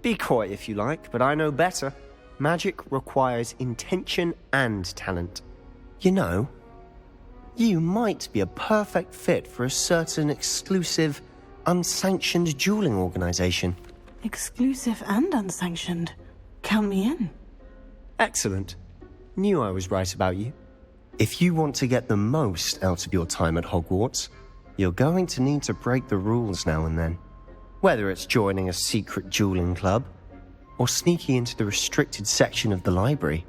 Be coy if you like, but I know better. Magic requires intention and talent. You know, you might be a perfect fit for a certain exclusive, unsanctioned dueling organization. Exclusive and unsanctioned. Count me in. Excellent. Knew I was right about you. If you want to get the most out of your time at Hogwarts, you're going to need to break the rules now and then. Whether it's joining a secret dueling club, or sneaking into the restricted section of the library,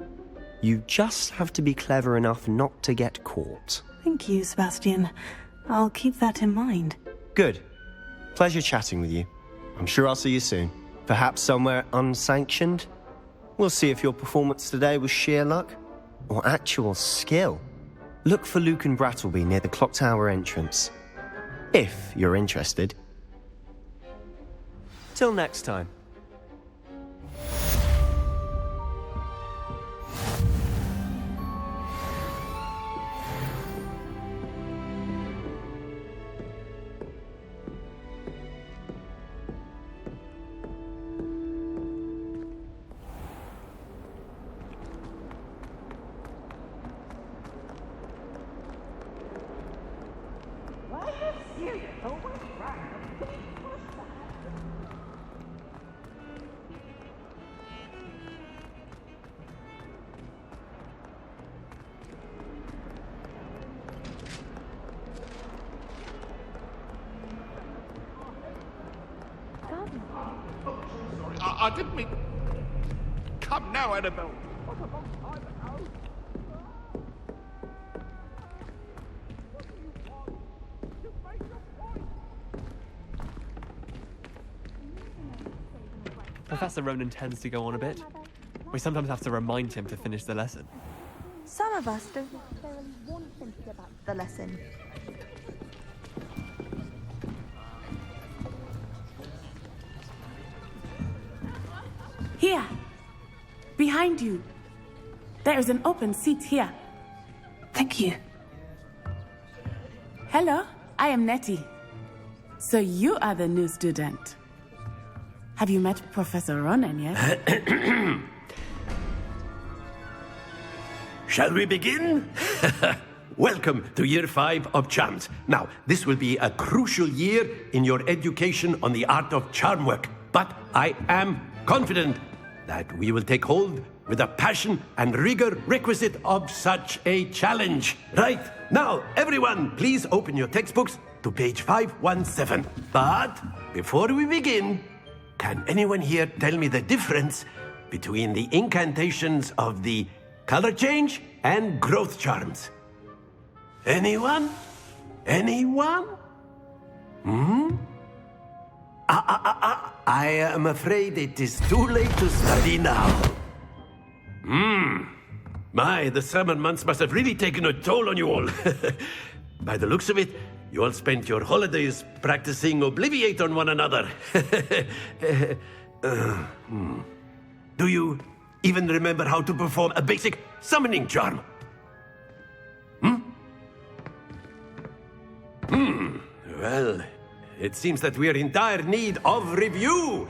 you just have to be clever enough not to get caught. Thank you, Sebastian. I'll keep that in mind. Good. Pleasure chatting with you. I'm sure I'll see you soon. Perhaps somewhere unsanctioned? We'll see if your performance today was sheer luck or actual skill. Look for Luke and Brattleby near the clock tower entrance, if you're interested. Till next time. I didn't mean... Come now, Annabelle. Professor Ronan tends to go on a bit. We sometimes have to remind him to finish the lesson. Some of us don't necessarily want him to get back to the lesson. Here. Behind you. There is an open seat here. Thank you. Hello, I am Nettie. So you are the new student. Have you met Professor Ronan yet? Shall we begin? Welcome to Year 5 of Charms. Now, this will be a crucial year in your education on the art of charm work. But I am confident that we will take hold with the passion and rigor requisite of such a challenge. Right, now, everyone, please open your textbooks to page 517. But before we begin, can anyone here tell me the difference between the incantations of the color change and growth charms? Anyone? Anyone? I am afraid it is too late to study now. My, the summer months must have really taken a toll on you all. By the looks of it, you all spent your holidays practicing Obliviate on one another. Do you even remember how to perform a basic summoning charm? Well, it seems that we are in dire need of review.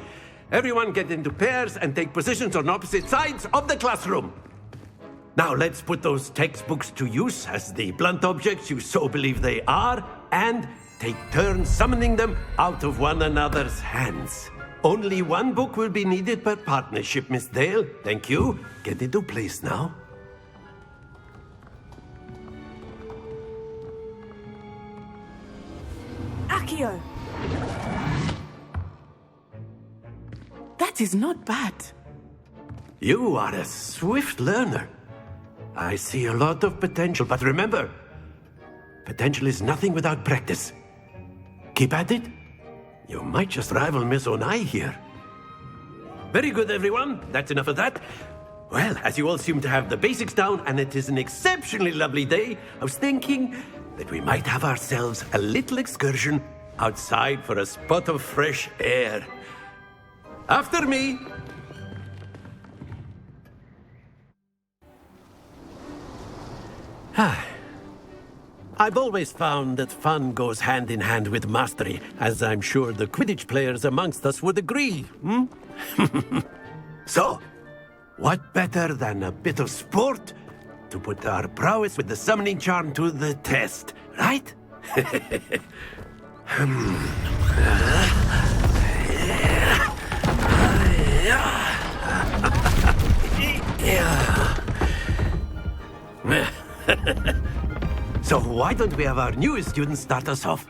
Everyone get into pairs and take positions on opposite sides of the classroom. Now let's put those textbooks to use as the blunt objects you so believe they are, and take turns summoning them out of one another's hands. Only one book will be needed per partnership, Miss Dale. Thank you. Get into place now. Accio! That is not bad. You are a swift learner. I see a lot of potential, but remember, potential is nothing without practice. Keep at it. You might just rival Miss Onai here. Very good, everyone. That's enough of that. Well, as you all seem to have the basics down, and it is an exceptionally lovely day, I was thinking that we might have ourselves a little excursion outside for a spot of fresh air. After me. I've always found that fun goes hand in hand with mastery, as I'm sure the Quidditch players amongst us would agree. So, what better than a bit of sport to put our prowess with the summoning charm to the test, right? So why don't we have our newest student start us off?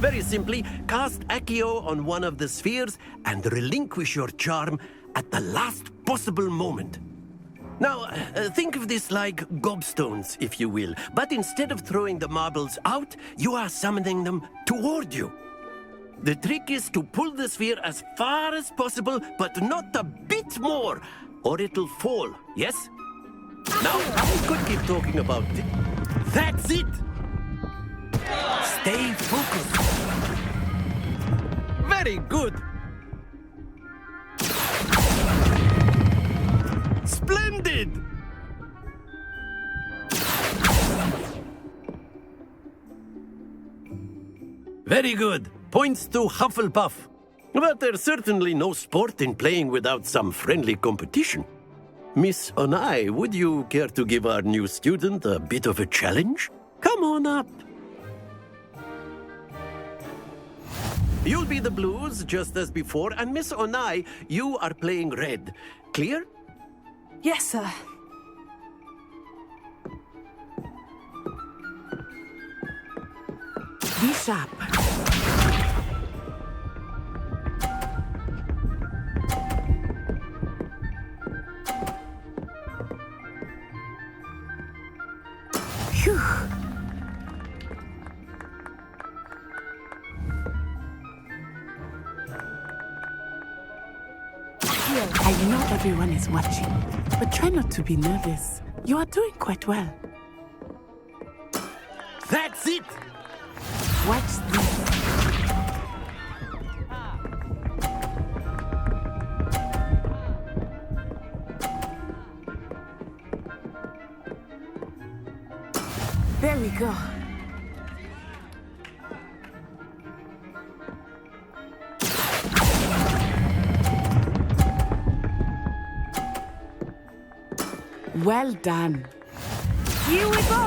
Very simply, cast Accio on one of the spheres and relinquish your charm at the last possible moment. Now, think of this like gobstones, if you will, but instead of throwing the marbles out, you are summoning them toward you. The trick is to pull the sphere as far as possible, but not a bit more, or it'll fall, yes? Now, I could keep talking about it. That's it! Stay focused. Very good. Splendid! Very good. Points to Hufflepuff. But there's certainly no sport in playing without some friendly competition. Miss Onai, would you care to give our new student a bit of a challenge? Come on up. You'll be the blues, just as before, and Miss Onai, you are playing red. Clear? Yes, sir. sharp. Phew. I know everyone is watching, but try not to be nervous. You are doing quite well. That's it! Watch this. There we go. Well done. Here we go.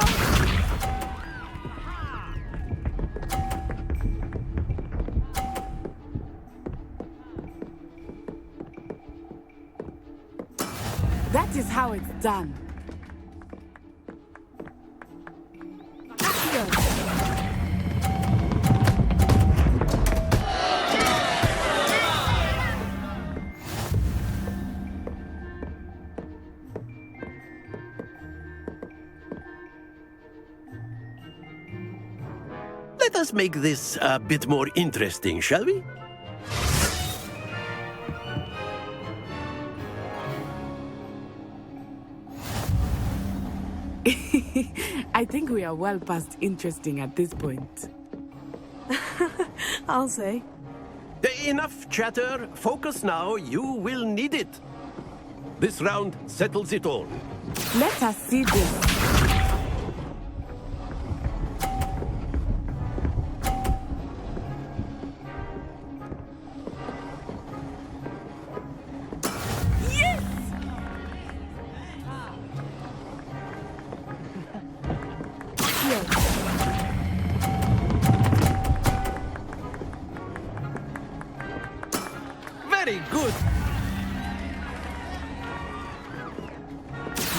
That is how it's done. Let us make this a bit more interesting, shall we? I think we are well past interesting at this point. I'll say. Enough chatter. Focus now. You will need it. This round settles it all. Let us see this. Very good.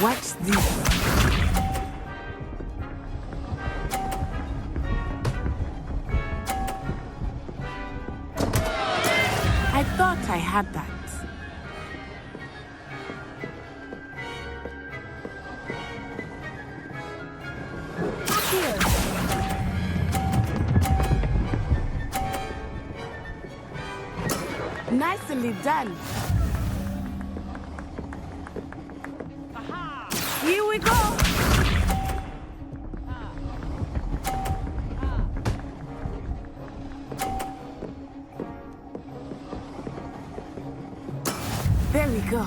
Watch this. I thought I had that. Nicely done. Here we go. There we go.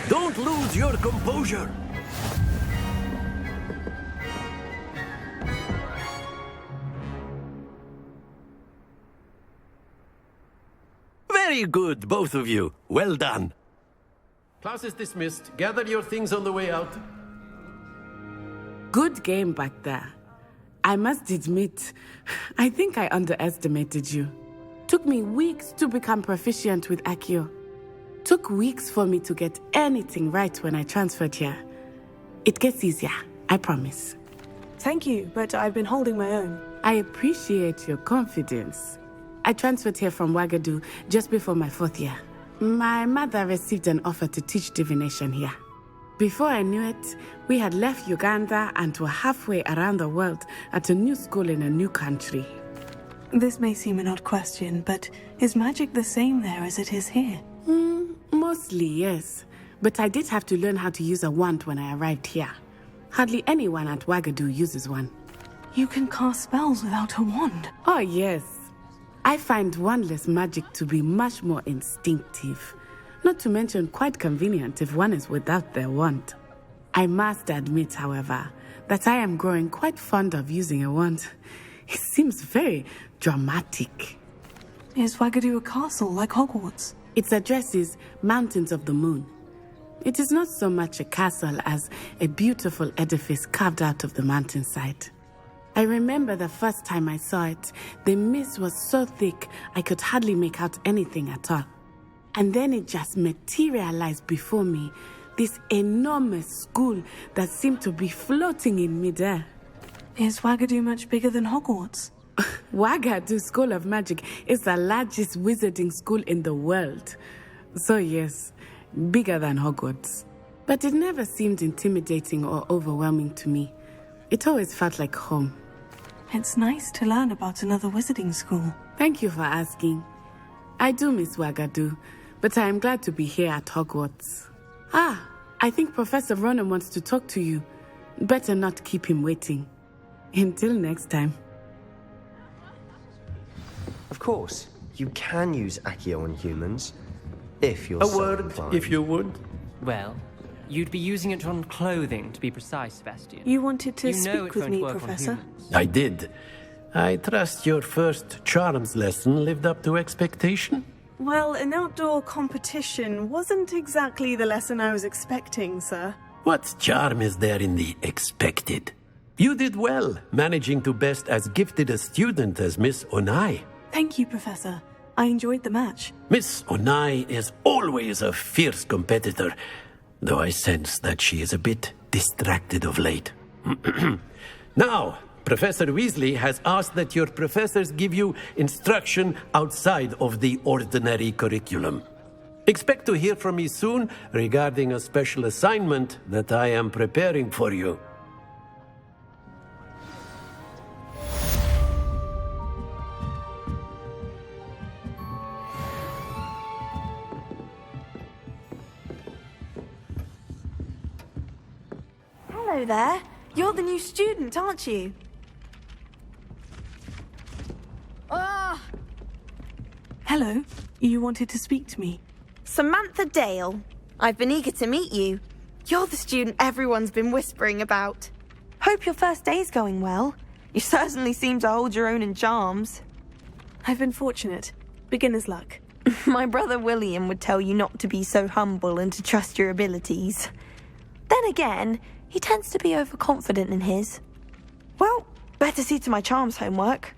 Don't lose your composure. Very good, both of you. Well done. Class is dismissed. Gather your things on the way out. Good game back there. I must admit, I think I underestimated you. Took me weeks to become proficient with Accio. Took weeks for me to get anything right when I transferred here. It gets easier, I promise. Thank you, but I've been holding my own. I appreciate your confidence. I transferred here from Wagadu just before my 4th year. My mother received an offer to teach divination here. Before I knew it, we had left Uganda and were halfway around the world at a new school in a new country. This may seem an odd question, but is magic the same there as it is here? Mostly, yes. But I did have to learn how to use a wand when I arrived here. Hardly anyone at Wagadu uses one. You can cast spells without a wand? Oh, yes. I find wandless magic to be much more instinctive. Not to mention quite convenient if one is without their wand. I must admit, however, that I am growing quite fond of using a wand. It seems very dramatic. Is Wagadu a castle like Hogwarts? Its address is Mountains of the Moon. It is not so much a castle as a beautiful edifice carved out of the mountainside. I remember the first time I saw it, the mist was so thick I could hardly make out anything at all. And then it just materialized before me. This enormous school that seemed to be floating in midair. Is Wagadu much bigger than Hogwarts? Wagadu School of Magic is the largest wizarding school in the world. So yes, bigger than Hogwarts. But it never seemed intimidating or overwhelming to me. It always felt like home. It's nice to learn about another wizarding school. Thank you for asking. I do miss Wagadu, but I am glad to be here at Hogwarts. I think Professor Ronan wants to talk to you. Better not keep him waiting. Until next time. Of course, you can use Accio on humans, if you're A so word, inclined. if you would. Well, you'd be using it on clothing, to be precise, Sebastian. You wanted to You know speak it with won't me, work on Professor? humans. I did. I trust your first charms lesson lived up to expectation? Well, an outdoor competition wasn't exactly the lesson I was expecting, sir. What charm is there in the expected? You did well, managing to best as gifted a student as Miss Onai. Thank you, Professor. I enjoyed the match. Miss Onai is always a fierce competitor, though I sense that she is a bit distracted of late. Now, Professor Weasley has asked that your professors give you instruction outside of the ordinary curriculum. Expect to hear from me soon regarding a special assignment that I am preparing for you. Hello there. You're the new student, aren't you? Hello. You wanted to speak to me. Samantha Dale. I've been eager to meet you. You're the student everyone's been whispering about. Hope your first day's going well. You certainly seem to hold your own in charms. I've been fortunate. Beginner's luck. My brother William would tell you not to be so humble and to trust your abilities. Then again, he tends to be overconfident in his. Well, better see to my charms homework.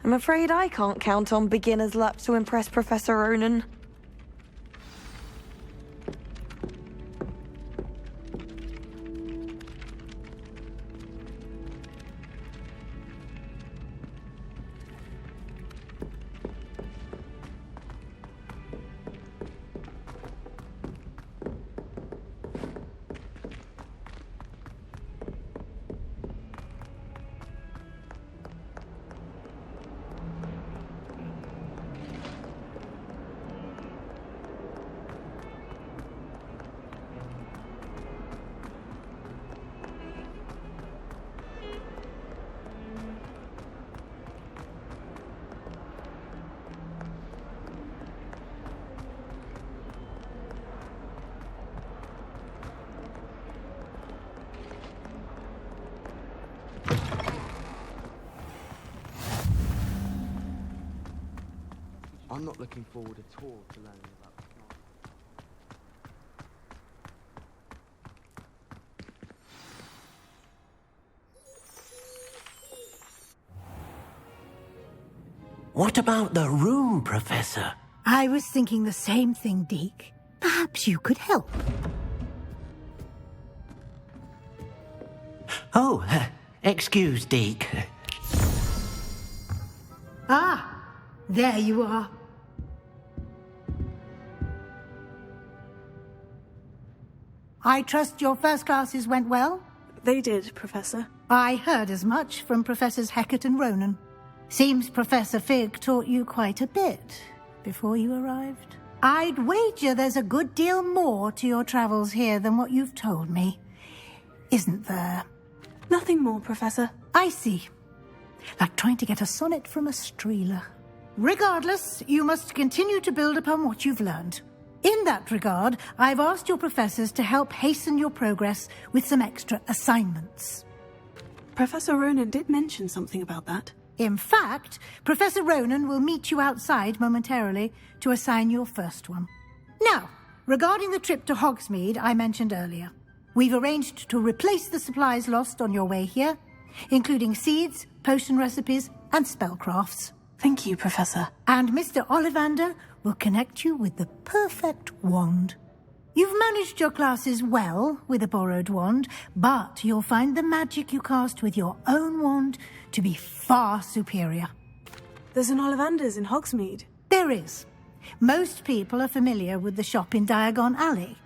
I'm afraid I can't count on beginner's luck to impress Professor Ronan. I'm not looking forward at all to learning about the plant. What about the room, Professor? I was thinking the same thing, Deke. Perhaps you could help. Oh, excuse, Deke. Ah, there you are. I trust your first classes went well? They did, Professor. I heard as much from Professors Hecat and Ronan. Seems Professor Fig taught you quite a bit before you arrived. I'd wager there's a good deal more to your travels here than what you've told me. Isn't there? Nothing more, Professor. I see. Like trying to get a sonnet from a streeler. Regardless, you must continue to build upon what you've learned. In that regard, I've asked your professors to help hasten your progress with some extra assignments. Professor Ronan did mention something about that. In fact, Professor Ronan will meet you outside momentarily to assign your first one. Now, regarding the trip to Hogsmeade I mentioned earlier, we've arranged to replace the supplies lost on your way here, including seeds, potion recipes, and spellcrafts. Thank you, Professor. And Mr. Ollivander will will connect you with the perfect wand. You've managed your classes well with a borrowed wand, but you'll find the magic you cast with your own wand to be far superior. There's an Ollivander's in Hogsmeade. There is. Most people are familiar with the shop in Diagon Alley.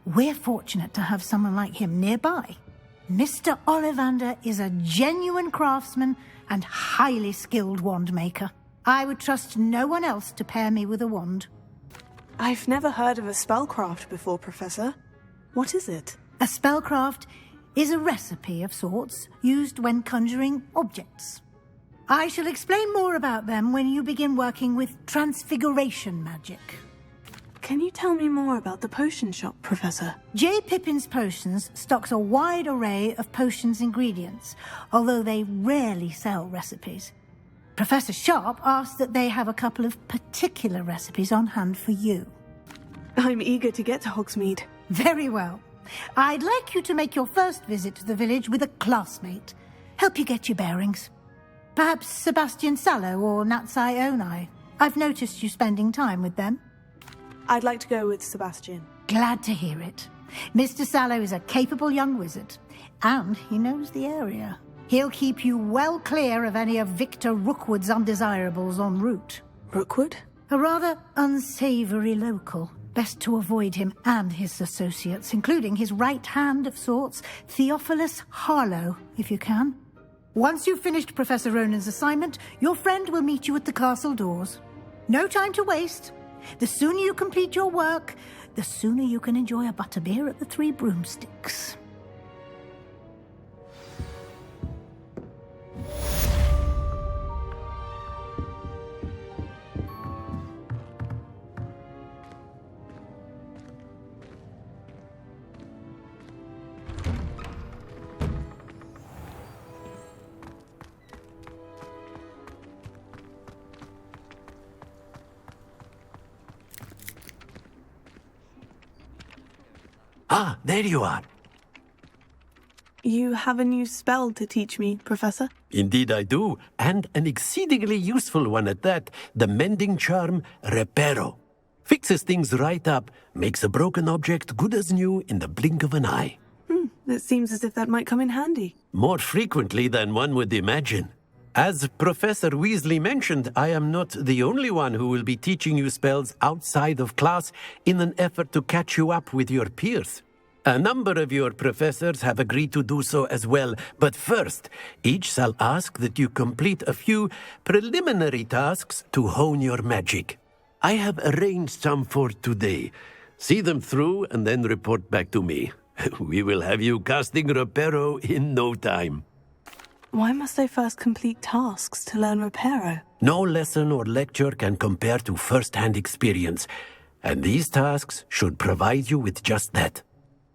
We're fortunate to have someone like him nearby. Mr. Ollivander is a genuine craftsman and highly skilled wand maker. I would trust no one else to pair me with a wand. I've never heard of a spellcraft before, Professor. What is it? A spellcraft is a recipe of sorts used when conjuring objects. I shall explain more about them when you begin working with transfiguration magic. Can you tell me more about the potion shop, Professor? J. Pippin's Potions stocks a wide array of potions ingredients, although they rarely sell recipes. Professor Sharp asked that they have a couple of particular recipes on hand for you. I'm eager to get to Hogsmeade. Very well. I'd like you to make your first visit to the village with a classmate. Help you get your bearings. Perhaps Sebastian Sallow or Natsai Onai. I've noticed you spending time with them. I'd like to go with Sebastian. Glad to hear it. Mr. Sallow is a capable young wizard, and he knows the area. He'll keep you well clear of any of Victor Rookwood's undesirables en route. Rookwood? A rather unsavoury local. Best to avoid him and his associates, including his right hand of sorts, Theophilus Harlow, if you can. Once you've finished Professor Ronan's assignment, your friend will meet you at the castle doors. No time to waste. The sooner you complete your work, the sooner you can enjoy a butterbeer at the Three Broomsticks. Ah, there you are. You have a new spell to teach me, Professor? Indeed I do, and an exceedingly useful one at that. The mending charm, Reparo. Fixes things right up, makes a broken object good as new in the blink of an eye. It seems as if that might come in handy. More frequently than one would imagine. As Professor Weasley mentioned, I am not the only one who will be teaching you spells outside of class in an effort to catch you up with your peers. A number of your professors have agreed to do so as well, but first, each shall ask that you complete a few preliminary tasks to hone your magic. I have arranged some for today. See them through and then report back to me. We will have you casting Reparo in no time. Why must I first complete tasks to learn Reparo? No lesson or lecture can compare to first-hand experience, and these tasks should provide you with just that.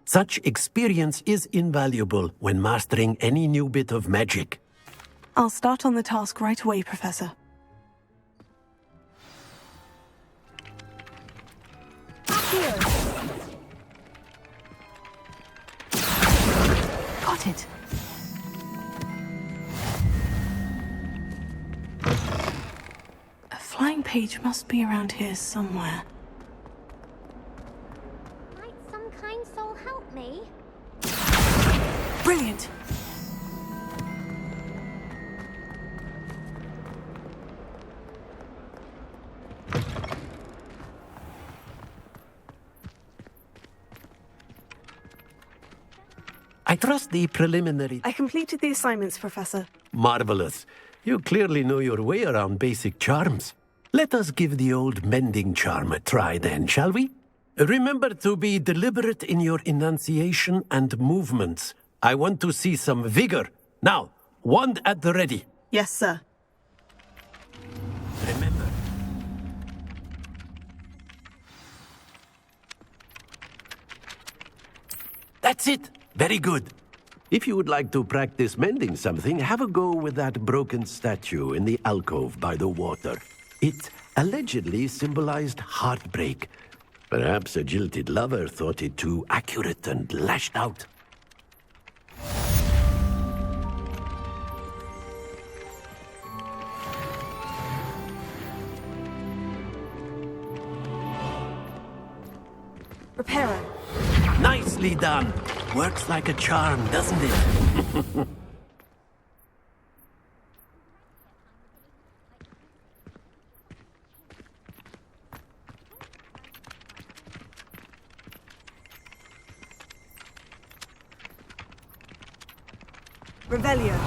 Such experience is invaluable when mastering any new bit of magic. I'll start on the task right away, Professor. Got it. A flying page must be around here somewhere. Might some kind soul help me? Brilliant! I trust the preliminary... I completed the assignments, Professor. Marvelous. You clearly know your way around basic charms. Let us give the old mending charm a try then, shall we? Remember to be deliberate in your enunciation and movements. I want to see some vigor. Now, wand at the ready. Yes, sir. Remember. That's it. Very good. If you would like to practice mending something, have a go with that broken statue in the alcove by the water. It allegedly symbolized heartbreak. Perhaps a jilted lover thought it too accurate and lashed out. Reparo. Nicely done. Works like a charm, doesn't it? Revelio.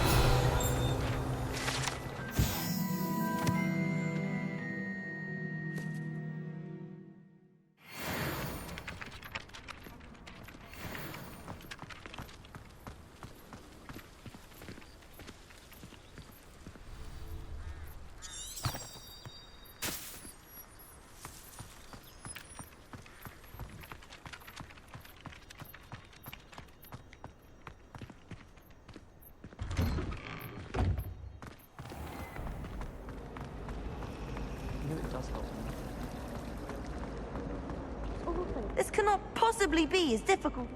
This cannot possibly be as difficult.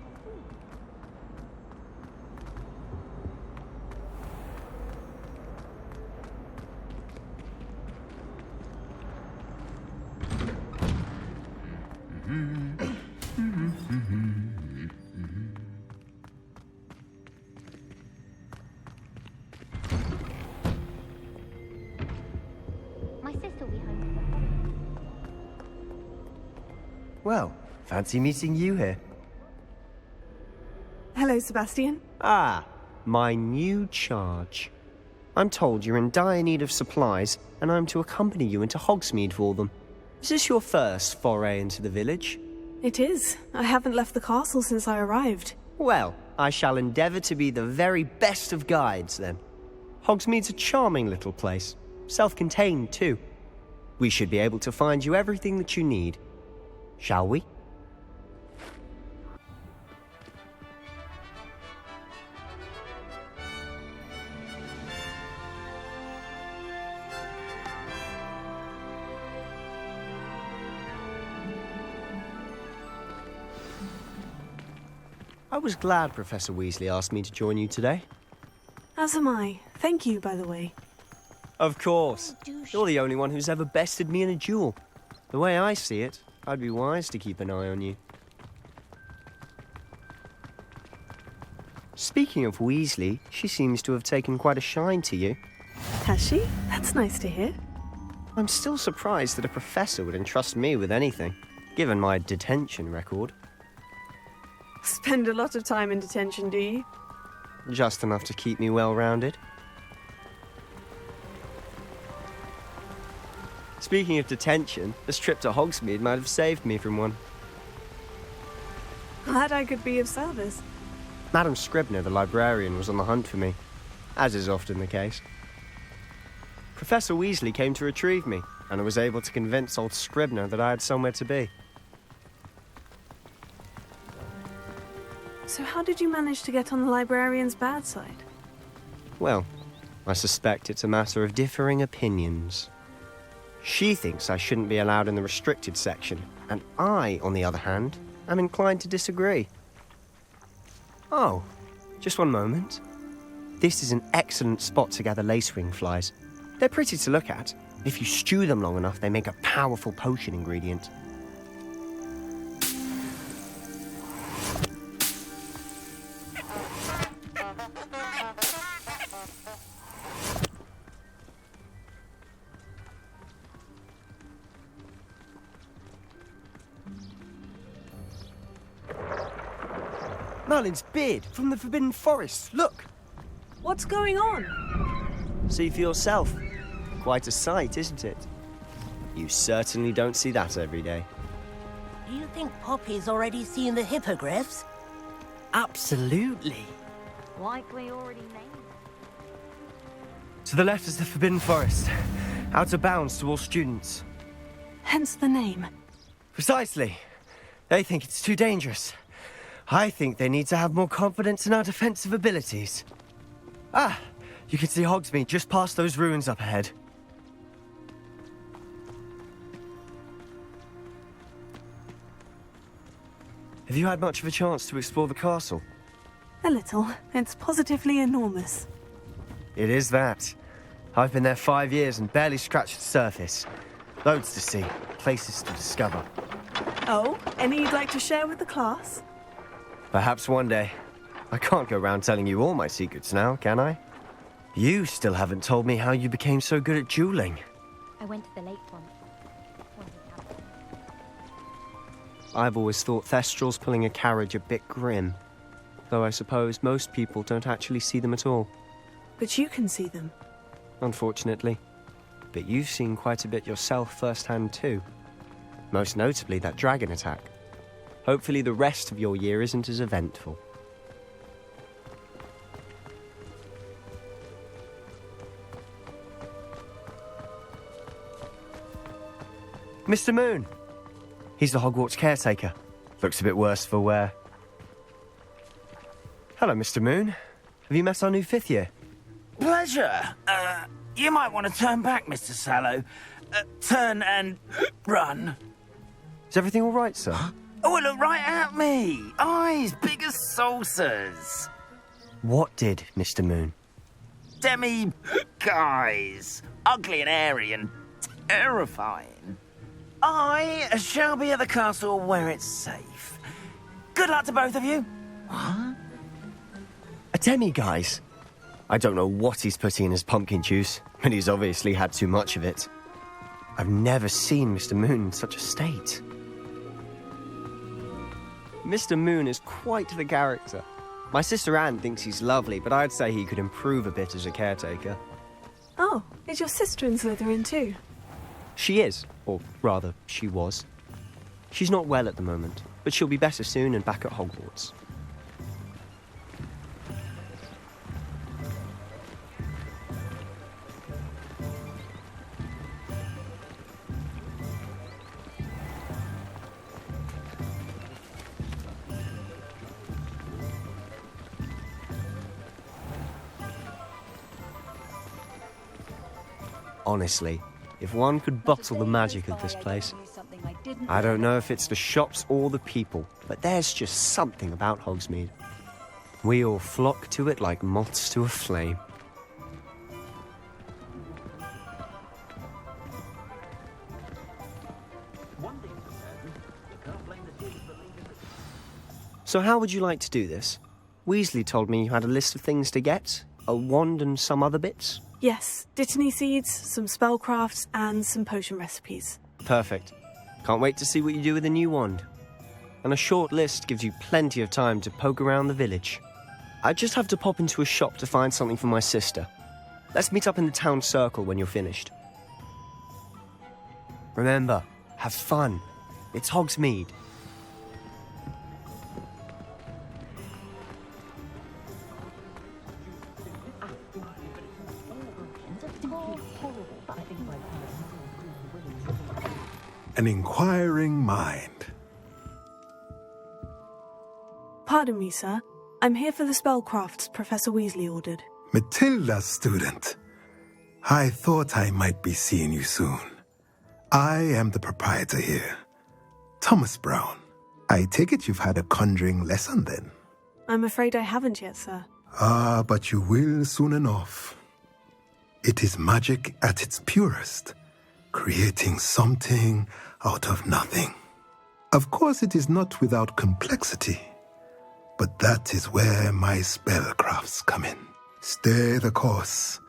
My sister will be home for the holidays. Well, fancy meeting you here. Hello, Sebastian. Ah, my new charge. I'm told you're in dire need of supplies, and I'm to accompany you into Hogsmeade for them. Is this your first foray into the village? It is. I haven't left the castle since I arrived. Well, I shall endeavour to be the very best of guides, then. Hogsmeade's a charming little place. Self-contained, too. We should be able to find you everything that you need. Shall we? I was glad Professor Weasley asked me to join you today. As am I. Thank you, by the way. Of course. You're the only one who's ever bested me in a duel. The way I see it, I'd be wise to keep an eye on you. Speaking of Weasley, she seems to have taken quite a shine to you. Has she? That's nice to hear. I'm still surprised that a professor would entrust me with anything, given my detention record. Spend a lot of time in detention, do you? Just enough to keep me well-rounded. Speaking of detention, this trip to Hogsmeade might have saved me from one. Glad I could be of service. Madam Scribner, the librarian, was on the hunt for me, as is often the case. Professor Weasley came to retrieve me, and I was able to convince old Scribner that I had somewhere to be. So how did you manage to get on the librarian's bad side? Well, I suspect it's a matter of differing opinions. She thinks I shouldn't be allowed in the restricted section, and I, on the other hand, am inclined to disagree. Oh, just one moment. This is an excellent spot to gather lacewing flies. They're pretty to look at. If you stew them long enough, they make a powerful potion ingredient. Merlin's beard from the Forbidden Forest. Look! What's going on? See for yourself. Quite a sight, isn't it? You certainly don't see that every day. Do you think Poppy's already seen the hippogriffs? Absolutely. Likely already named. To the left is the Forbidden Forest. Out of bounds to all students. Hence the name. Precisely. They think it's too dangerous. I think they need to have more confidence in our defensive abilities. Ah, you can see Hogsmeade just past those ruins up ahead. Have you had much of a chance to explore the castle? A little. It's positively enormous. It is that. I've been there 5 years and barely scratched the surface. Loads to see, places to discover. Oh, any you'd like to share with the class? Perhaps one day. I can't go around telling you all my secrets now, can I? You still haven't told me how you became so good at dueling. I went to the lake once. I've always thought Thestrals pulling a carriage a bit grim. Though I suppose most people don't actually see them at all. But you can see them. Unfortunately. But you've seen quite a bit yourself firsthand too. Most notably that dragon attack. Hopefully the rest of your year isn't as eventful. Mr. Moon! He's the Hogwarts caretaker. Looks a bit worse for wear. Hello, Mr. Moon. Have you met our new 5th year? Pleasure. You might want to turn back, Mr. Sallow. Turn and run. Is everything all right, sir? Oh, look right at me. Eyes big as saucers. What did, Mr. Moon? Guys. Ugly and hairy and terrifying. I shall be at the castle where it's safe. Good luck to both of you. What? A demi-guise? I don't know what he's putting in his pumpkin juice, but he's obviously had too much of it. I've never seen Mr. Moon in such a state. Mr. Moon is quite the character. My sister Anne thinks he's lovely, but I'd say he could improve a bit as a caretaker. Oh, is your sister in Slytherin too? She is, or rather, she was. She's not well at the moment, but she'll be better soon and back at Hogwarts. Honestly, if one could bottle the magic of this place. I don't know if it's the shops or the people, but there's just something about Hogsmeade. We all flock to it like moths to a flame. So how would you like to do this? Weasley told me you had a list of things to get, a wand and some other bits. Yes, Dittany seeds, some spellcrafts, and some potion recipes. Perfect. Can't wait to see what you do with the new wand. And a short list gives you plenty of time to poke around the village. I just have to pop into a shop to find something for my sister. Let's meet up in the town circle when you're finished. Remember, have fun. It's Hogsmeade. An inquiring mind. Pardon me, sir. I'm here for the spellcrafts Professor Weasley ordered. Matilda's student. I thought I might be seeing you soon. I am the proprietor here, Thomas Brown. I take it you've had a conjuring lesson then? I'm afraid I haven't yet, sir. Ah, but you will soon enough. It is magic at its purest, creating something out of nothing. Of course, it is not without complexity, but that is where my spellcrafts come in. Stay the course,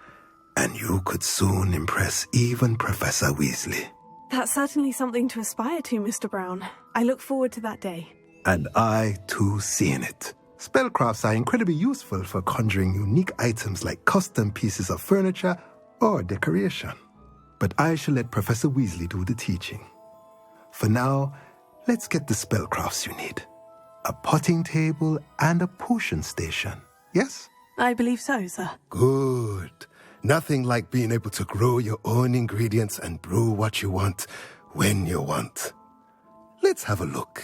and you could soon impress even Professor Weasley. That's certainly something to aspire to, Mr. Brown. I look forward to that day. And I, too, seeing it. Spellcrafts are incredibly useful for conjuring unique items like custom pieces of furniture or decoration. But I shall let Professor Weasley do the teaching. For now, let's get the spellcrafts you need. A potting table and a potion station, yes? I believe so, sir. Good. Nothing like being able to grow your own ingredients and brew what you want, when you want. Let's have a look.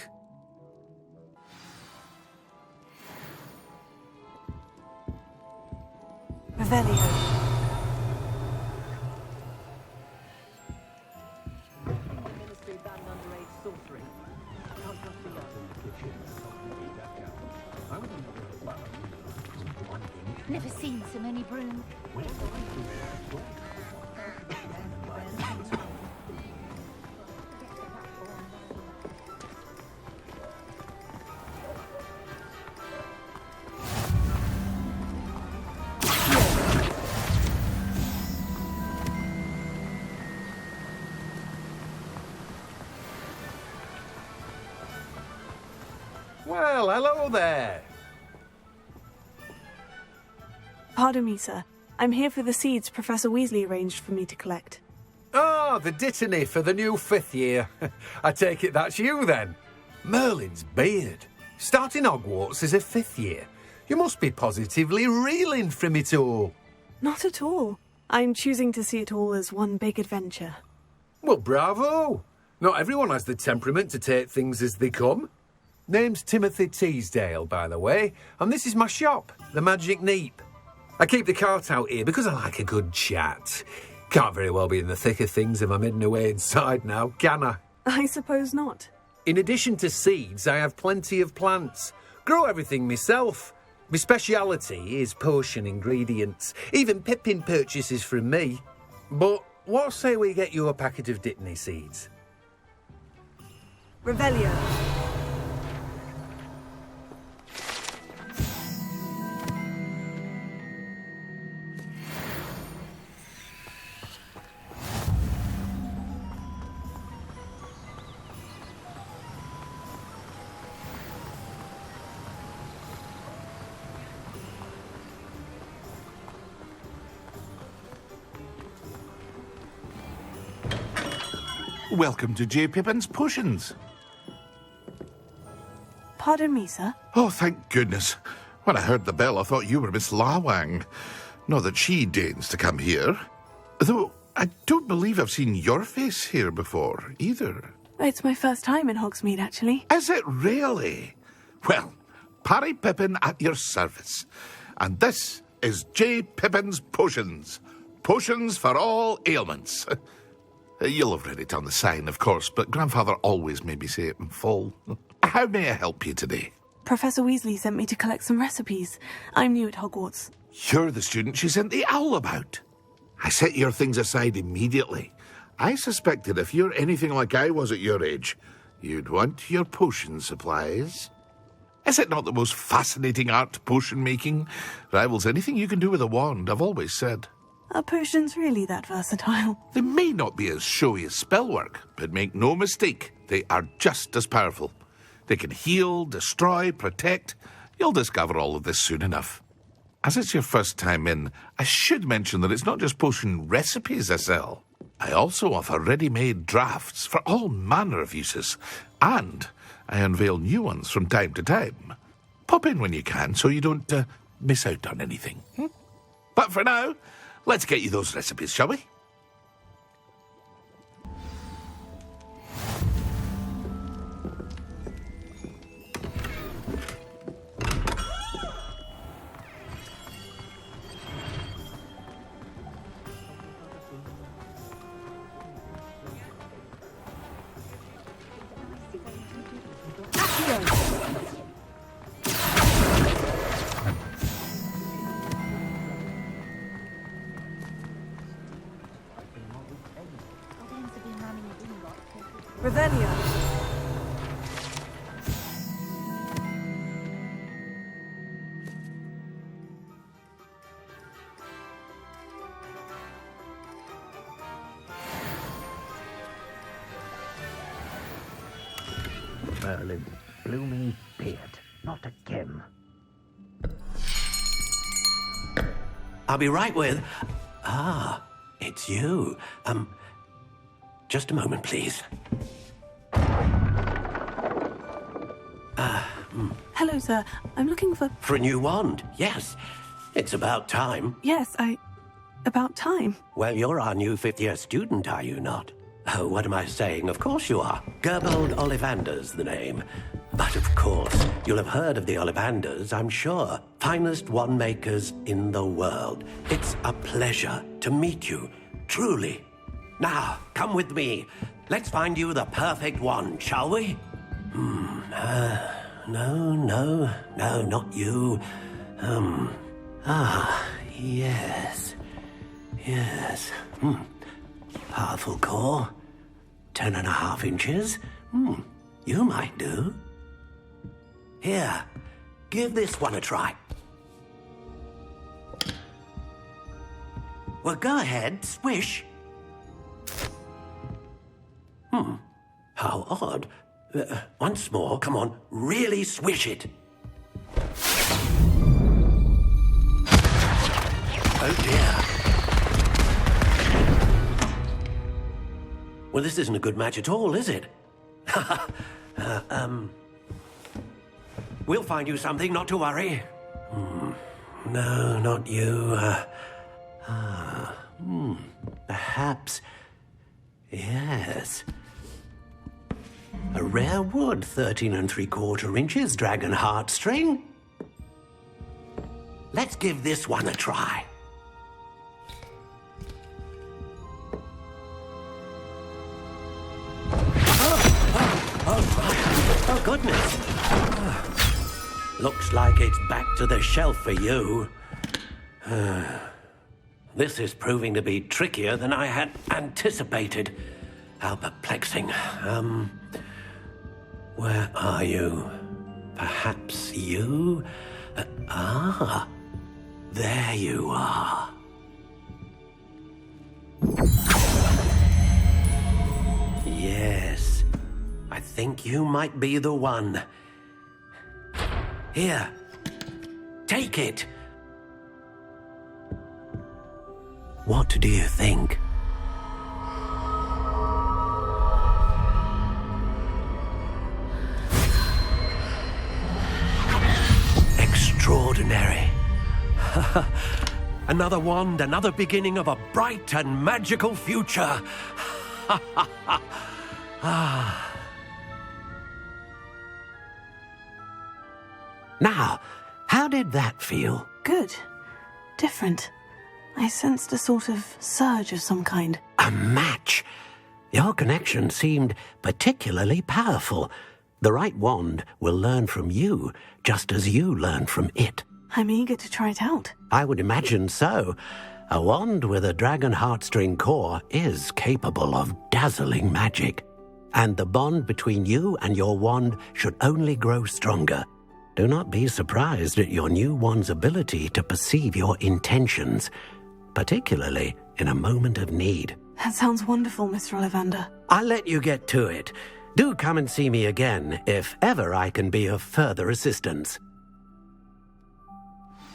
Revelio. Never seen so many brooms. Well, hello there. Pardon me, sir. I'm here for the seeds Professor Weasley arranged for me to collect. Oh, the dittany for the new 5th year. I take it that's you, then. Merlin's beard. Starting Hogwarts as a 5th year. You must be positively reeling from it all. Not at all. I'm choosing to see it all as one big adventure. Well, bravo. Not everyone has the temperament to take things as they come. Name's Timothy Teasdale, by the way, and this is my shop, the Magic Neep. I keep the cart out here because I like a good chat. Can't very well be in the thick of things if I'm hidden away inside now, can I? I suppose not. In addition to seeds, I have plenty of plants. Grow everything myself. My speciality is potion ingredients. Even Pippin purchases from me. But what say we get you a packet of Dittany seeds? Revelio. Welcome to J. Pippin's Potions. Pardon me, sir. Oh, thank goodness. When I heard the bell, I thought you were Miss Lawang. Not that she deigns to come here. Though I don't believe I've seen your face here before, either. It's my first time in Hogsmeade, actually. Is it really? Well, Parry Pippin at your service. And this is J. Pippin's Potions. Potions for all ailments. You'll have read it on the sign, of course, but Grandfather always made me say it in full. How may I help you today? Professor Weasley sent me to collect some recipes. I'm new at Hogwarts. You're the student she sent the owl about. I set your things aside immediately. I suspected if you're anything like I was at your age, you'd want your potion supplies. Is it not the most fascinating art, potion making? Rivals anything you can do with a wand, I've always said. Are potions really that versatile? They may not be as showy as spellwork, but make no mistake, they are just as powerful. They can heal, destroy, protect. You'll discover all of this soon enough. As it's your first time in, I should mention that it's not just potion recipes I sell. I also offer ready-made drafts for all manner of uses, and I unveil new ones from time to time. Pop in when you can so you don't miss out on anything. But for now, let's get you those recipes, shall we? Revelio. Merlin, blooming beard, not again. I'll be right with... Ah, it's you. Just a moment, please. Hello, sir. I'm looking for... For a new wand, yes. It's about time. Yes, about time. Well, you're our new 5th-year student, are you not? Oh, what am I saying? Of course you are. Gerbold Ollivander's the name. But of course, you'll have heard of the Ollivanders, I'm sure. Finest wand makers in the world. It's a pleasure to meet you, truly. Now, come with me. Let's find you the perfect wand, shall we? No, not you. Yes. Powerful core. 10.5 inches. You might do. Here, give this one a try. Well, go ahead, swish. How odd. Once more, come on, really swish it. Oh dear. Well, this isn't a good match at all, is it? We'll find you something, not to worry. No, not you. Perhaps. Yes. A rare wood, 13 3/4 inches, dragon heartstring. Let's give this one a try. Oh, goodness. Looks like it's back to the shelf for you. This is proving to be trickier than I had anticipated. How perplexing. Where are you? Perhaps you? There you are. Yes, I think you might be the one. Here, take it. What do you think? Extraordinary. Another wand, another beginning of a bright and magical future. Now, how did that feel? Good. Different. I sensed a sort of surge of some kind. A match? Your connection seemed particularly powerful. The right wand will learn from you, just as you learn from it. I'm eager to try it out. I would imagine so. A wand with a dragon heartstring core is capable of dazzling magic. And the bond between you and your wand should only grow stronger. Do not be surprised at your new wand's ability to perceive your intentions, particularly in a moment of need. That sounds wonderful, Mr. Ollivander. I'll let you get to it. Do come and see me again if ever I can be of further assistance.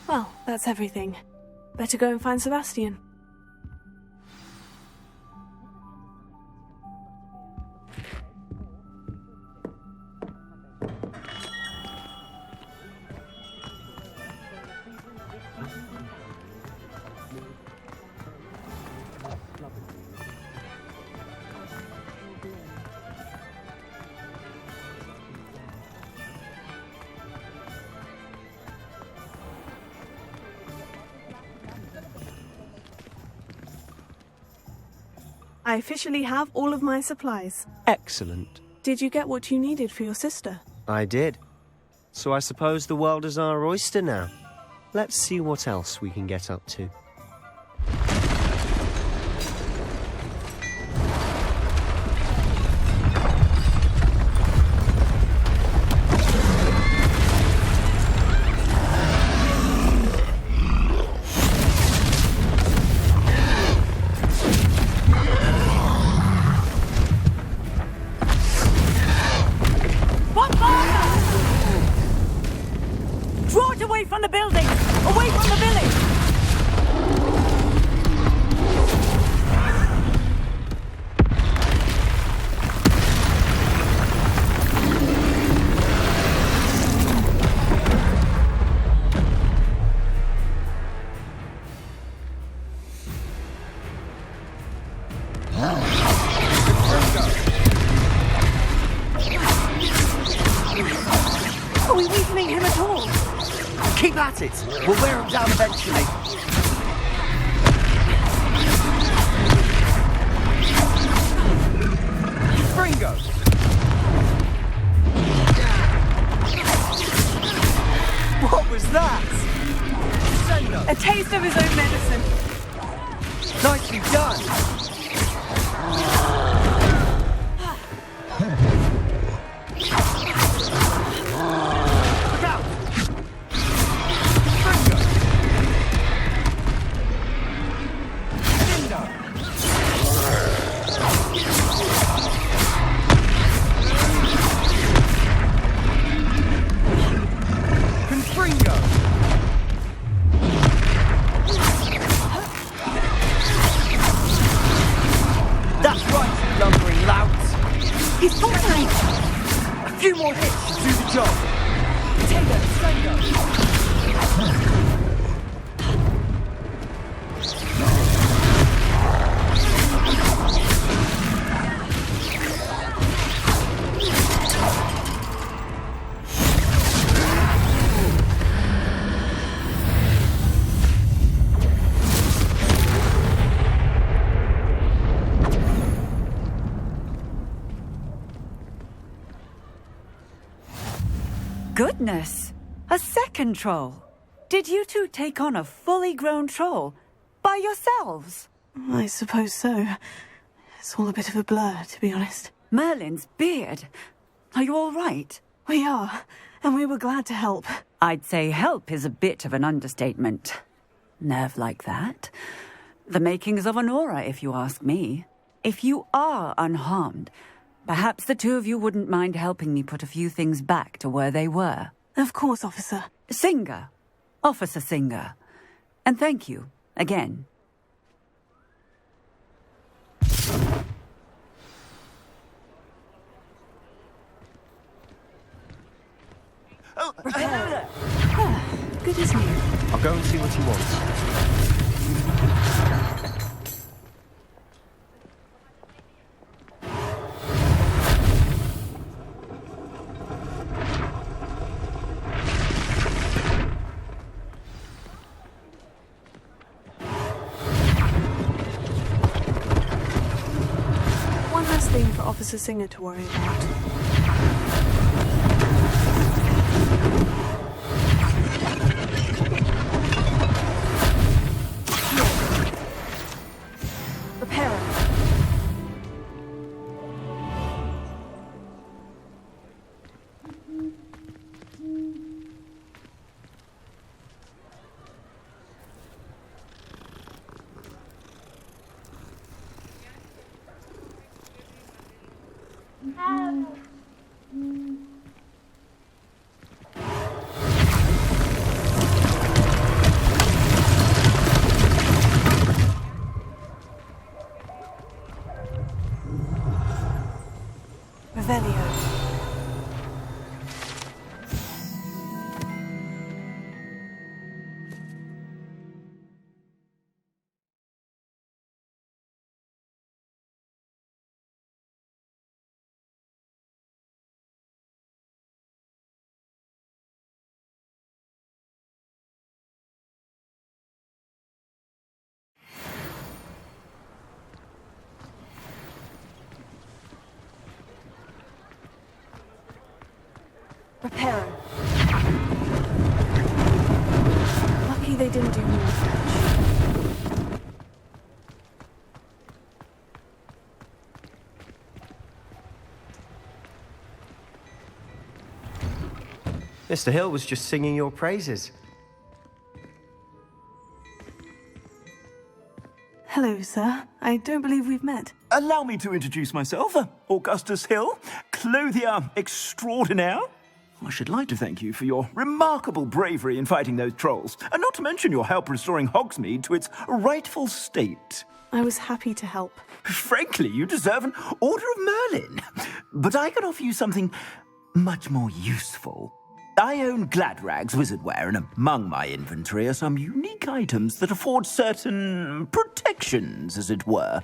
Well, that's everything. Better go and find Sebastian. I officially have all of my supplies. Excellent. Did you get what you needed for your sister? I did. So I suppose the world is our oyster now. Let's see what else we can get up to. Are we weakening him at all? Keep at it. We'll wear him down eventually. Fringo! What was that? A taste of his own medicine. Nicely done. Look out! Fringo! Cinder! few more hits to do the job. Potato, Sango. Goodness! A second troll! Did you two take on a fully grown troll by yourselves? I suppose so. It's all a bit of a blur, to be honest. Merlin's beard. Are you all right? We are, and we were glad to help. I'd say help is a bit of an understatement. Nerve like that. The makings of an aura, if you ask me. If you are unharmed, perhaps the two of you wouldn't mind helping me put a few things back to where they were. Of course, officer. Singer. Officer Singer. And thank you, again. Oh, hello there. Good as new. I'll go and see what he wants. One last thing for Officer Singer to worry about. Reparo. Lucky they didn't do more damage. Mr. Hill was just singing your praises. Hello, sir. I don't believe we've met. Allow me to introduce myself, Augustus Hill, clothier extraordinaire. I should like to thank you for your remarkable bravery in fighting those trolls, and not to mention your help restoring Hogsmeade to its rightful state. I was happy to help. Frankly, you deserve an Order of Merlin. But I can offer you something much more useful. I own Gladrag's wizardware, and among my inventory are some unique items that afford certain protections, as it were.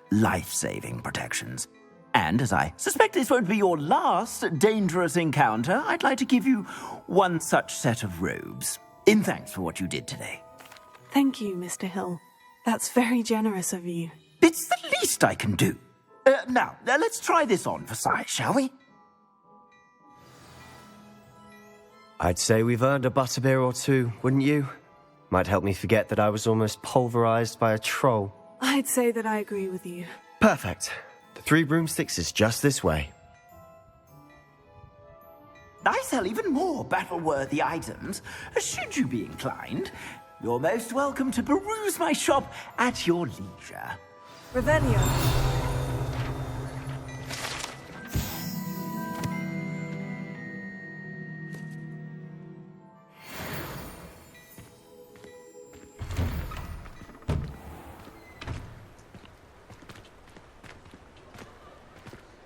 Life-saving protections. And as I suspect this won't be your last dangerous encounter, I'd like to give you one such set of robes, in thanks for what you did today. Thank you, Mr. Hill. That's very generous of you. It's the least I can do. Now, let's try this on for size, shall we? I'd say we've earned a butterbeer or two, wouldn't you? Might help me forget that I was almost pulverized by a troll. I'd say that I agree with you. Perfect. The 3 broomsticks is just this way. I sell even more battle-worthy items, should you be inclined. You're most welcome to peruse my shop at your leisure. Revelio.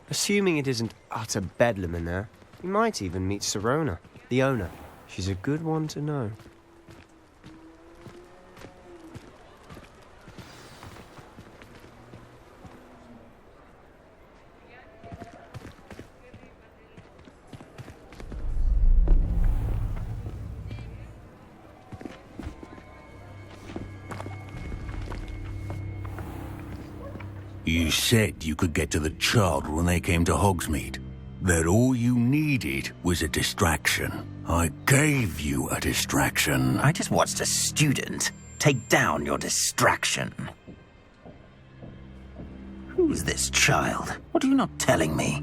Assuming it isn't utter bedlam in there, You might even meet Sirona, the owner. She's a good one to know. You said you could get to the child when they came to Hogsmeade. That all you needed was a distraction. I gave you a distraction. I just watched a student take down your distraction. Who's this child? What are you not telling me?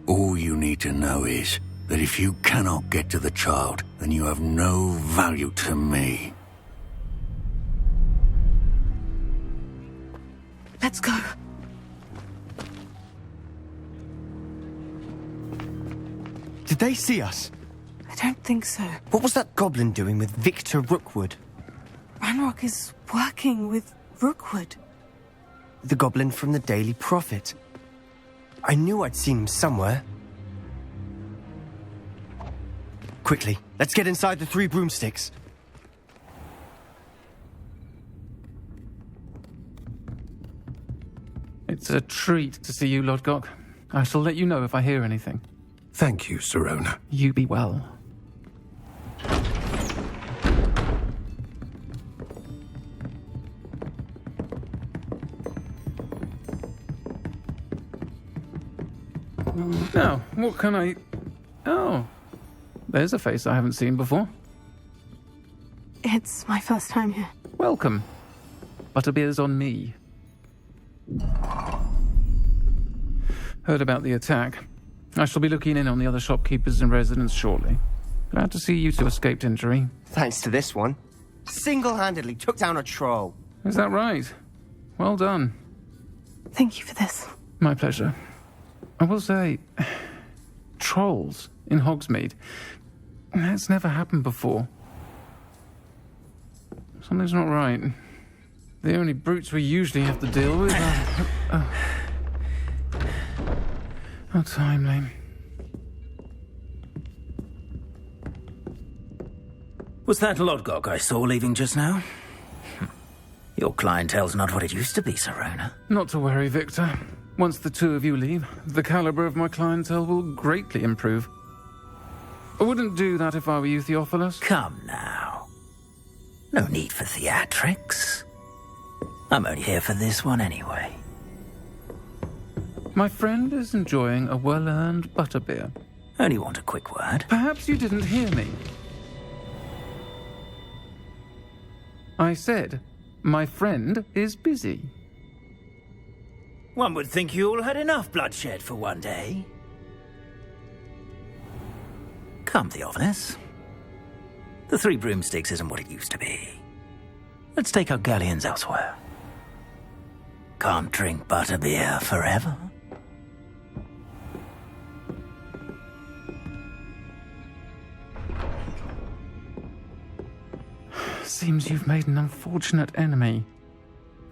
All you need to know is that if you cannot get to the child, then you have no value to me. Let's go. Did they see us? I don't think so. What was that goblin doing with Victor Rookwood? Ranrock is working with Rookwood. The goblin from the Daily Prophet. I knew I'd seen him somewhere. Quickly, let's get inside the 3 broomsticks. It's a treat to see you, Lodgok. I shall let you know if I hear anything. Thank you, Sirona. You be well. Now, what can I... Oh, there's a face I haven't seen before. It's my first time here. Welcome. Butterbeer's on me. Heard about the attack. I shall be looking in on the other shopkeepers and residents shortly. Glad to see you two escaped injury. Thanks to this one. Single-handedly took down a troll. Is that right? Well done. Thank you for this. My pleasure. I will say, trolls in Hogsmeade. That's never happened before. Something's not right. The only brutes we usually have to deal with are... How timely. Was that Lodgok I saw leaving just now? Your clientele's not what it used to be, Sirona. Not to worry, Victor. Once the two of you leave, the caliber of my clientele will greatly improve. I wouldn't do that if I were you, Theophilus. Come now. No need for theatrics. I'm only here for this one anyway. My friend is enjoying a well-earned butterbeer. Only want a quick word. Perhaps you didn't hear me. I said, my friend is busy. One would think you all had enough bloodshed for one day. Come, Theophilus. The 3 broomsticks isn't what it used to be. Let's take our galleons elsewhere. Can't drink butterbeer forever. Seems you've made an unfortunate enemy.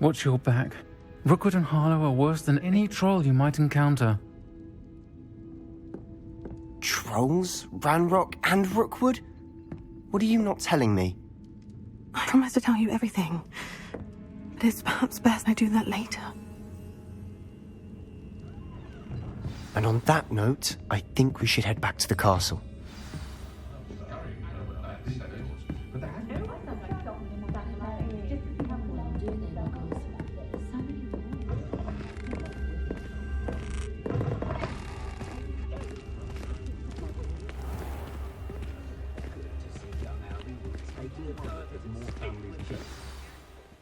Watch your back. Rookwood and Harlow are worse than any troll you might encounter. Trolls? Ranrock and Rookwood? What are you not telling me? I promise to tell you everything. But it's perhaps best I do that later. And on that note, I think we should head back to the castle.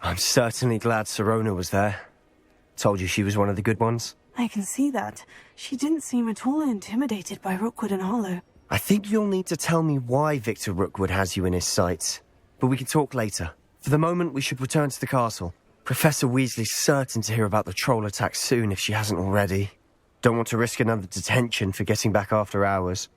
I'm certainly glad Sirona was there. Told you she was one of the good ones. I can see that. She didn't seem at all intimidated by Rookwood and Harlow. I think you'll need to tell me why Victor Rookwood has you in his sights. But we can talk later. For the moment, we should return to the castle. Professor Weasley's certain to hear about the troll attack soon if she hasn't already. Don't want to risk another detention for getting back after hours.